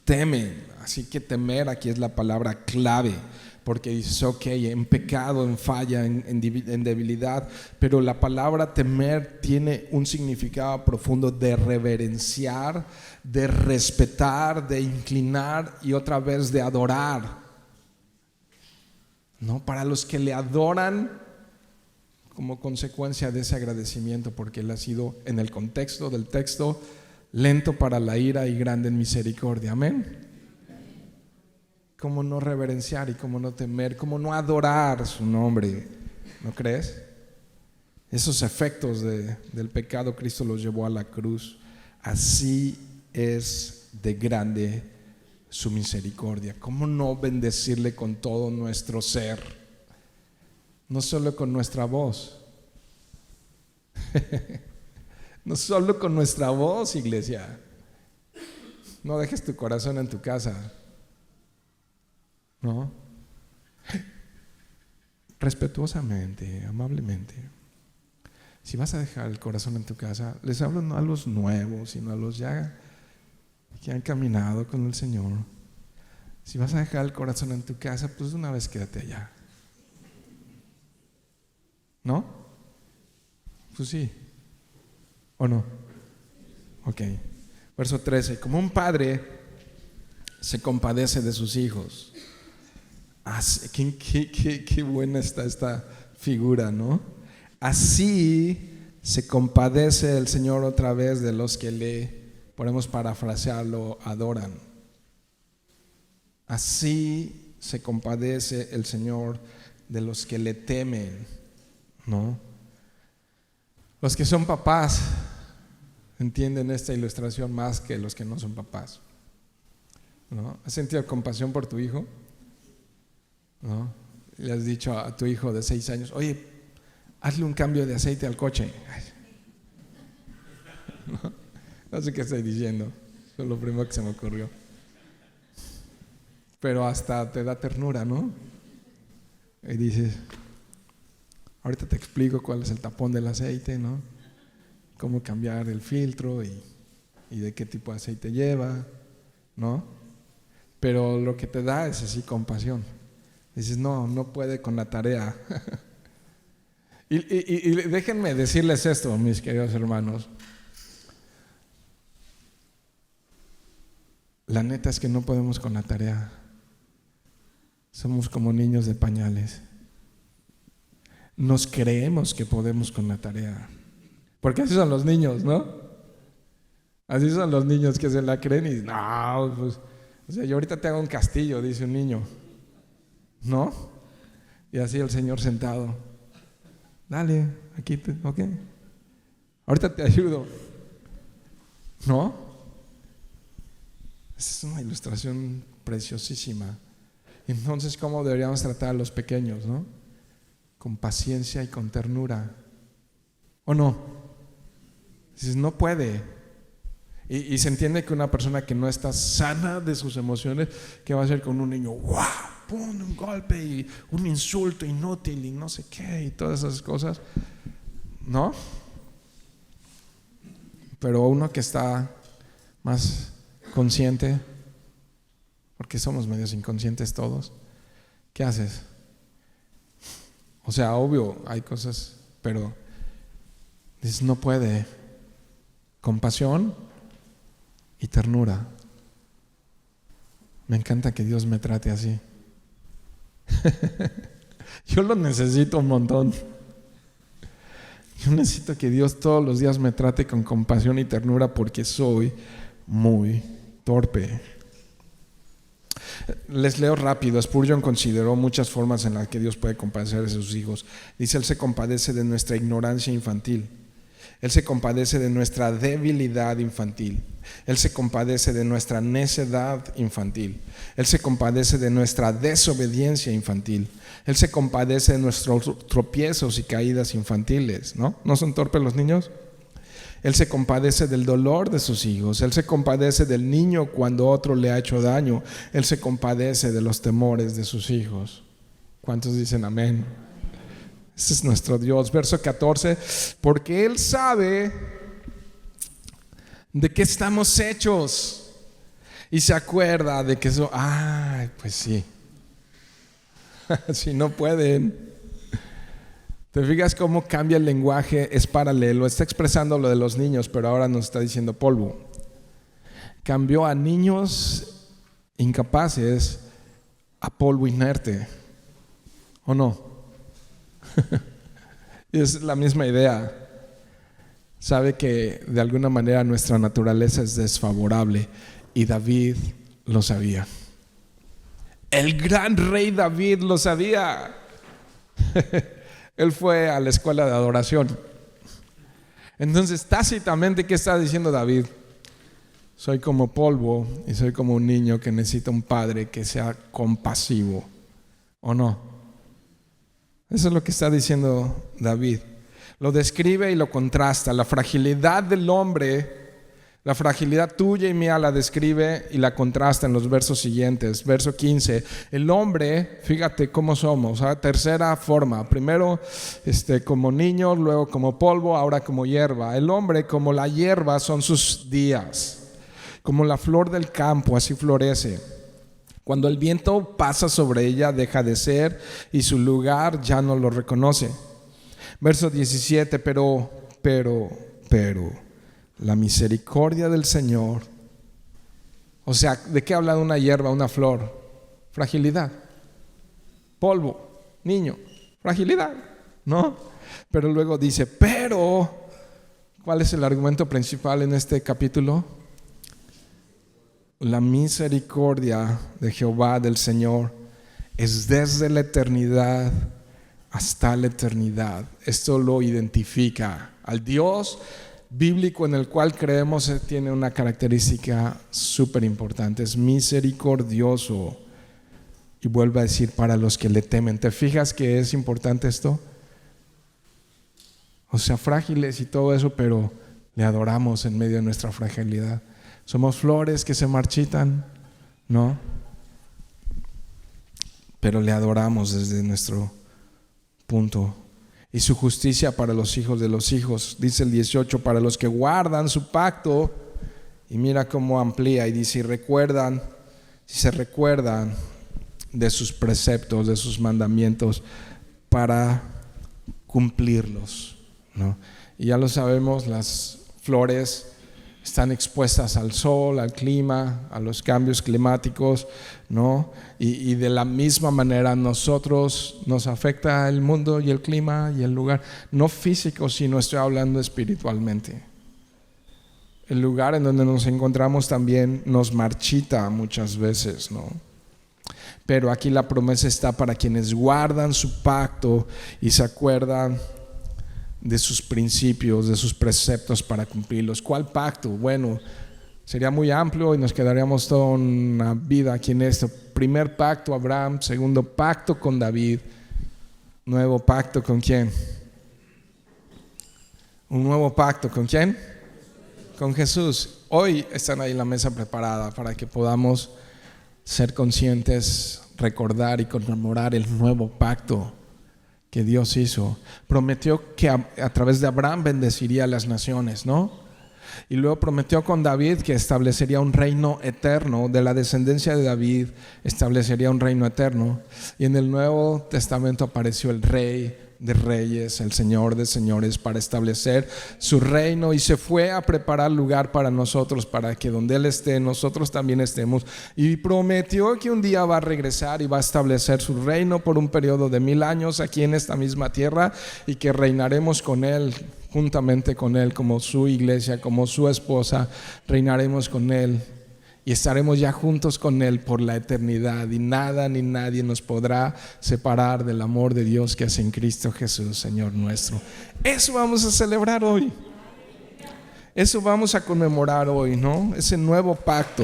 temen. Así que temer aquí es la palabra clave, porque dices, ok, en pecado, en falla, en debilidad, pero la palabra temer tiene un significado profundo de reverenciar, de respetar, de inclinar y otra vez de adorar. ¿No? Para los que le adoran como consecuencia de ese agradecimiento, porque Él ha sido, en el contexto del texto, lento para la ira y grande en misericordia. Amén. ¿Cómo no reverenciar y cómo no temer? ¿Cómo no adorar su nombre? ¿No crees? Esos efectos del pecado Cristo los llevó a la cruz. Así es de grande su misericordia. ¿Cómo no bendecirle con todo nuestro ser? No solo con nuestra voz. No solo con nuestra voz, iglesia. No dejes tu corazón en tu casa. ¿No? Respetuosamente, amablemente. Si vas a dejar el corazón en tu casa, les hablo no a los nuevos, sino a los ya que han caminado con el Señor. Si vas a dejar el corazón en tu casa, pues de una vez quédate allá. ¿No? Pues sí. ¿O no? Ok. Verso 13. Como un padre se compadece de sus hijos. Qué buena está esta figura, ¿no? Así se compadece el Señor otra vez de los que le, podemos parafrasearlo, adoran. Así se compadece el Señor de los que le temen, ¿no? Los que son papás entienden esta ilustración más que los que no son papás, ¿no? ¿Has sentido compasión por tu hijo? ¿No? Le has dicho a tu hijo de 6 años: oye, hazle un cambio de aceite al coche. No sé qué estoy diciendo, eso es lo primero que se me ocurrió. Pero hasta te da ternura, ¿no? Y dices: ahorita te explico cuál es el tapón del aceite, ¿no? Cómo cambiar el filtro y de qué tipo de aceite lleva, ¿no? Pero lo que te da es así compasión. Dices: no puede con la tarea. y déjenme decirles esto, mis queridos hermanos. La neta es que no podemos con la tarea. Somos como niños de pañales. Nos creemos que podemos con la tarea, porque así son los niños, ¿no? Así son los niños que se la creen y no, pues, o sea, yo ahorita te hago un castillo, dice un niño, ¿no? Y así el Señor sentado: dale, aquí, ok, ahorita te ayudo, ¿no? Esa es una ilustración preciosísima. Entonces, ¿cómo deberíamos tratar a los pequeños, no? Con paciencia y con ternura, ¿o no? Dices: no puede. Y se entiende que una persona que no está sana de sus emociones, ¿qué va a hacer con un niño? ¡Wow! ¡Pum! Un golpe y un insulto inútil y no sé qué y todas esas cosas, ¿no? Pero uno que está más consciente, porque somos medios inconscientes todos, ¿qué haces? O sea, obvio, hay cosas, pero dices: no puede. Compasión y ternura. Me encanta que Dios me trate así. Yo lo necesito un montón. Yo necesito que Dios todos los días me trate con compasión y ternura porque soy muy torpe. Les leo rápido. Spurgeon consideró muchas formas en las que Dios puede compadecer a sus hijos. Dice: Él se compadece de nuestra ignorancia infantil. Él se compadece de nuestra debilidad infantil. Él se compadece de nuestra necedad infantil. Él se compadece de nuestra desobediencia infantil. Él se compadece de nuestros tropiezos y caídas infantiles, ¿no? ¿No son torpes los niños? Él se compadece del dolor de sus hijos. Él se compadece del niño cuando otro le ha hecho daño. Él se compadece de los temores de sus hijos. ¿Cuántos dicen amén? Ese es nuestro Dios. Verso 14: porque Él sabe de qué estamos hechos y se acuerda de que eso. Pues sí. Si no pueden. ¿Te fijas cómo cambia el lenguaje? Es paralelo. Está expresando lo de los niños, pero ahora nos está diciendo polvo. Cambió a niños incapaces a polvo inerte. ¿O no? Es la misma idea. Sabe que de alguna manera nuestra naturaleza es desfavorable, y David lo sabía. El gran rey David lo sabía. Él fue a la escuela de adoración. Entonces, tácitamente, ¿qué está diciendo David? Soy como polvo y soy como un niño que necesita un padre que sea compasivo. ¿O no? Eso es lo que está diciendo David. Lo describe y lo contrasta. La fragilidad del hombre, la fragilidad tuya y mía, la describe y la contrasta en los versos siguientes. Verso 15: el hombre, fíjate cómo somos, tercera forma. Primero como niño, luego como polvo, ahora como hierba. El hombre, como la hierba, son sus días. Como la flor del campo, así florece. Cuando el viento pasa sobre ella, deja de ser, y su lugar ya no lo reconoce. Verso 17: pero la misericordia del Señor. O sea, ¿de qué habla una hierba, una flor? Fragilidad. Polvo, niño, fragilidad, ¿no? Pero luego dice, pero, ¿cuál es el argumento principal en este capítulo? La misericordia de Jehová, del Señor, es desde la eternidad hasta la eternidad. Esto lo identifica al Dios bíblico en el cual creemos. Tiene una característica súper importante: es misericordioso. Y vuelve a decir, para los que le temen. ¿Te fijas que es importante esto? O sea, frágiles y todo eso, pero le adoramos en medio de nuestra fragilidad. Somos flores que se marchitan, ¿no? Pero le adoramos desde nuestro punto. Y su justicia para los hijos de los hijos. Dice el 18: para los que guardan su pacto. Y mira cómo amplía y dice, si se recuerdan de sus preceptos, de sus mandamientos, para cumplirlos, ¿no? Y ya lo sabemos, las flores están expuestas al sol, al clima, a los cambios climáticos, ¿no? Y de la misma manera nosotros nos afecta el mundo y el clima y el lugar, no físico, sino estoy hablando espiritualmente. El lugar en donde nos encontramos también nos marchita muchas veces, ¿no? Pero aquí la promesa está para quienes guardan su pacto y se acuerdan de sus principios, de sus preceptos para cumplirlos. ¿Cuál pacto? Bueno, sería muy amplio y nos quedaríamos toda una vida aquí en esto. Primer pacto, Abraham. Segundo pacto con David. Nuevo pacto, ¿con quién? Un nuevo pacto, ¿con quién? Con Jesús. Hoy están ahí la mesa preparada para que podamos ser conscientes, recordar y conmemorar el nuevo pacto que Dios hizo. Prometió que a través de Abraham bendeciría a las naciones, ¿no? Y luego prometió con David que establecería un reino eterno. De la descendencia de David establecería un reino eterno. Y en el Nuevo Testamento apareció el Rey de reyes, el Señor de señores, para establecer su reino, y se fue a preparar lugar para nosotros, para que donde Él esté, nosotros también estemos, y prometió que un día va a regresar y va a establecer su reino por un periodo de 1000 años aquí en esta misma tierra, y que reinaremos con Él, juntamente con Él, como su iglesia, como su esposa, reinaremos con Él. Y estaremos ya juntos con Él por la eternidad, y nada ni nadie nos podrá separar del amor de Dios que es en Cristo Jesús, Señor nuestro. Eso vamos a celebrar hoy. Eso vamos a conmemorar hoy, ¿no? Ese nuevo pacto.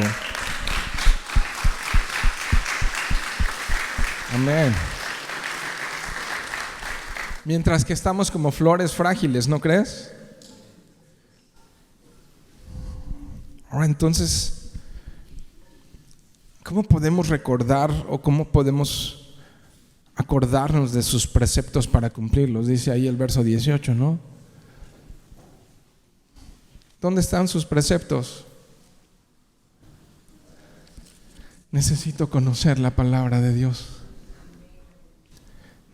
Amén. Mientras que estamos como flores frágiles, ¿no crees? Ahora entonces, ¿cómo podemos recordar o cómo podemos acordarnos de sus preceptos para cumplirlos? Dice ahí el verso 18, ¿no? ¿Dónde están sus preceptos? Necesito conocer la palabra de Dios.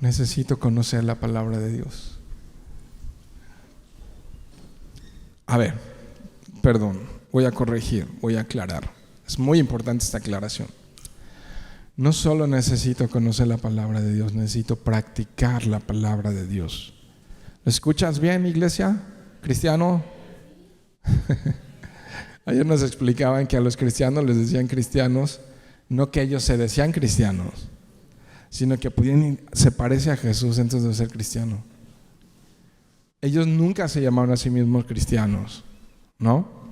Necesito conocer la palabra de Dios. A ver, perdón, voy a corregir, voy a aclarar. Es muy importante esta aclaración. No solo necesito conocer la palabra de Dios, necesito practicar la palabra de Dios. ¿Lo escuchas bien, iglesia? ¿Cristiano? Ayer nos explicaban que a los cristianos les decían cristianos, no que ellos se decían cristianos, sino que se parece a Jesús antes de ser cristiano. Ellos nunca se llamaron a sí mismos cristianos, ¿no?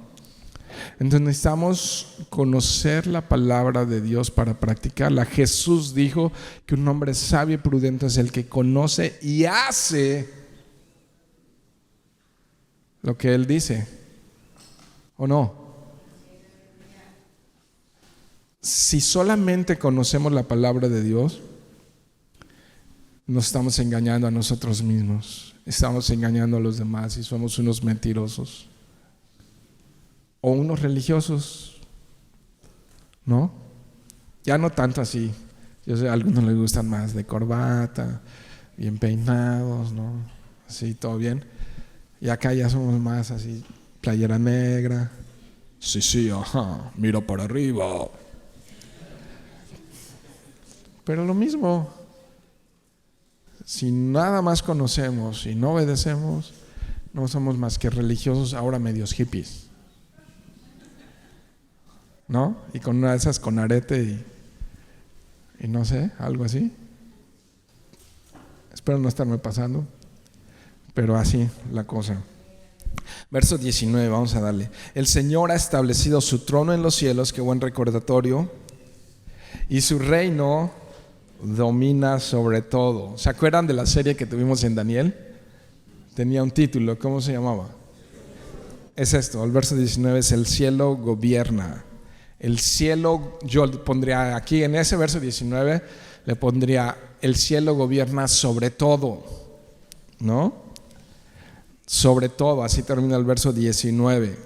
Entonces necesitamos conocer la palabra de Dios para practicarla. Jesús dijo que un hombre sabio y prudente es el que conoce y hace lo que Él dice, ¿o no? Si solamente conocemos la palabra de Dios, nos estamos engañando a nosotros mismos, estamos engañando a los demás y somos unos mentirosos. O unos religiosos, ¿no? Ya no tanto así. Yo sé, a algunos les gustan más de corbata, bien peinados, ¿no? Así, todo bien. Y acá ya somos más así, playera negra. Sí, ajá, miro para arriba. Pero lo mismo. Si nada más conocemos y no obedecemos, no somos más que religiosos ahora medios hippies, ¿no? Y con una de esas con arete y no sé, algo así. Espero no estarme pasando, pero así la cosa. Verso 19, vamos a darle. El Señor ha establecido su trono en los cielos, qué buen recordatorio, y su reino domina sobre todo. ¿Se acuerdan de la serie que tuvimos en Daniel? Tenía un título, ¿cómo se llamaba? Es esto, el verso 19 es: el cielo gobierna. El cielo, yo pondría aquí en ese verso 19, le pondría: el cielo gobierna sobre todo, ¿no? Sobre todo, así termina el verso 19.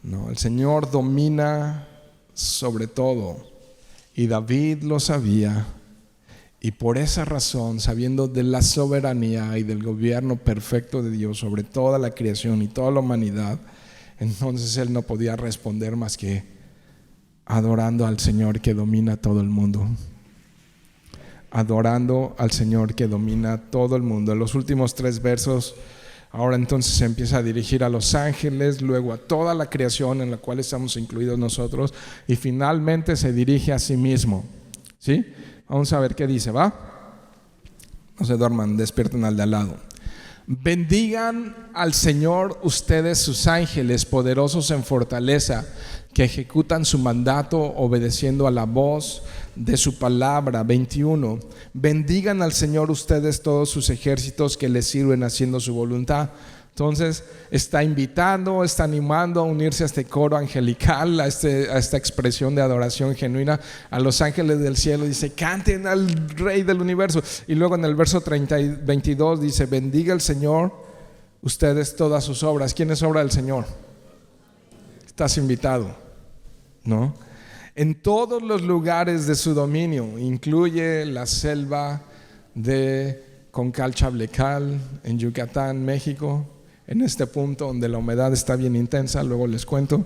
No, el Señor domina sobre todo, y David lo sabía, y por esa razón, sabiendo de la soberanía y del gobierno perfecto de Dios sobre toda la creación y toda la humanidad, entonces él no podía responder más que adorando al Señor que domina todo el mundo. Adorando al Señor que domina todo el mundo. En los últimos 3 versos, ahora entonces se empieza a dirigir a los ángeles, luego a toda la creación en la cual estamos incluidos nosotros, y finalmente se dirige a sí mismo. ¿Sí? Vamos a ver qué dice, ¿va? No se duerman, despierten al de al lado. Bendigan al Señor ustedes sus ángeles poderosos en fortaleza, que ejecutan su mandato obedeciendo a la voz de su palabra. 21. Bendigan al Señor ustedes todos sus ejércitos que le sirven haciendo su voluntad. Entonces está invitando, está animando a unirse a este coro angelical, a esta expresión de adoración genuina, a los ángeles del cielo. Dice: canten al Rey del universo. Y luego en el verso 22 dice: bendiga el Señor ustedes todas sus obras. ¿Quién es obra del Señor? Estás invitado, ¿no? En todos los lugares de su dominio, incluye la selva de con Calchablecal, en Yucatán, México, en este punto donde la humedad está bien intensa, luego les cuento.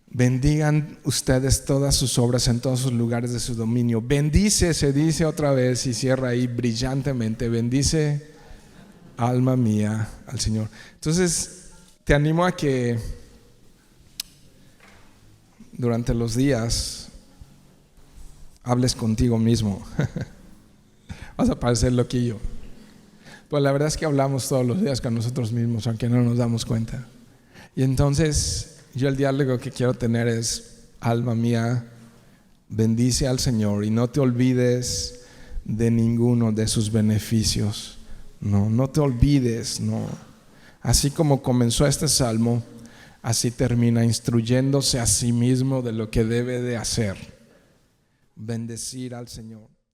Bendigan ustedes todas sus obras en todos sus lugares de su dominio. Bendice, se dice otra vez y cierra ahí brillantemente. Bendice, alma mía, al Señor. Entonces, te animo a que durante los días hables contigo mismo. Vas a parecer loquillo. Pues la verdad es que hablamos todos los días con nosotros mismos, aunque no nos damos cuenta. Y entonces yo el diálogo que quiero tener es: alma mía, bendice al Señor y no te olvides de ninguno de sus beneficios. No te olvides, no. Así como comenzó este salmo, así termina, instruyéndose a sí mismo de lo que debe de hacer: bendecir al Señor.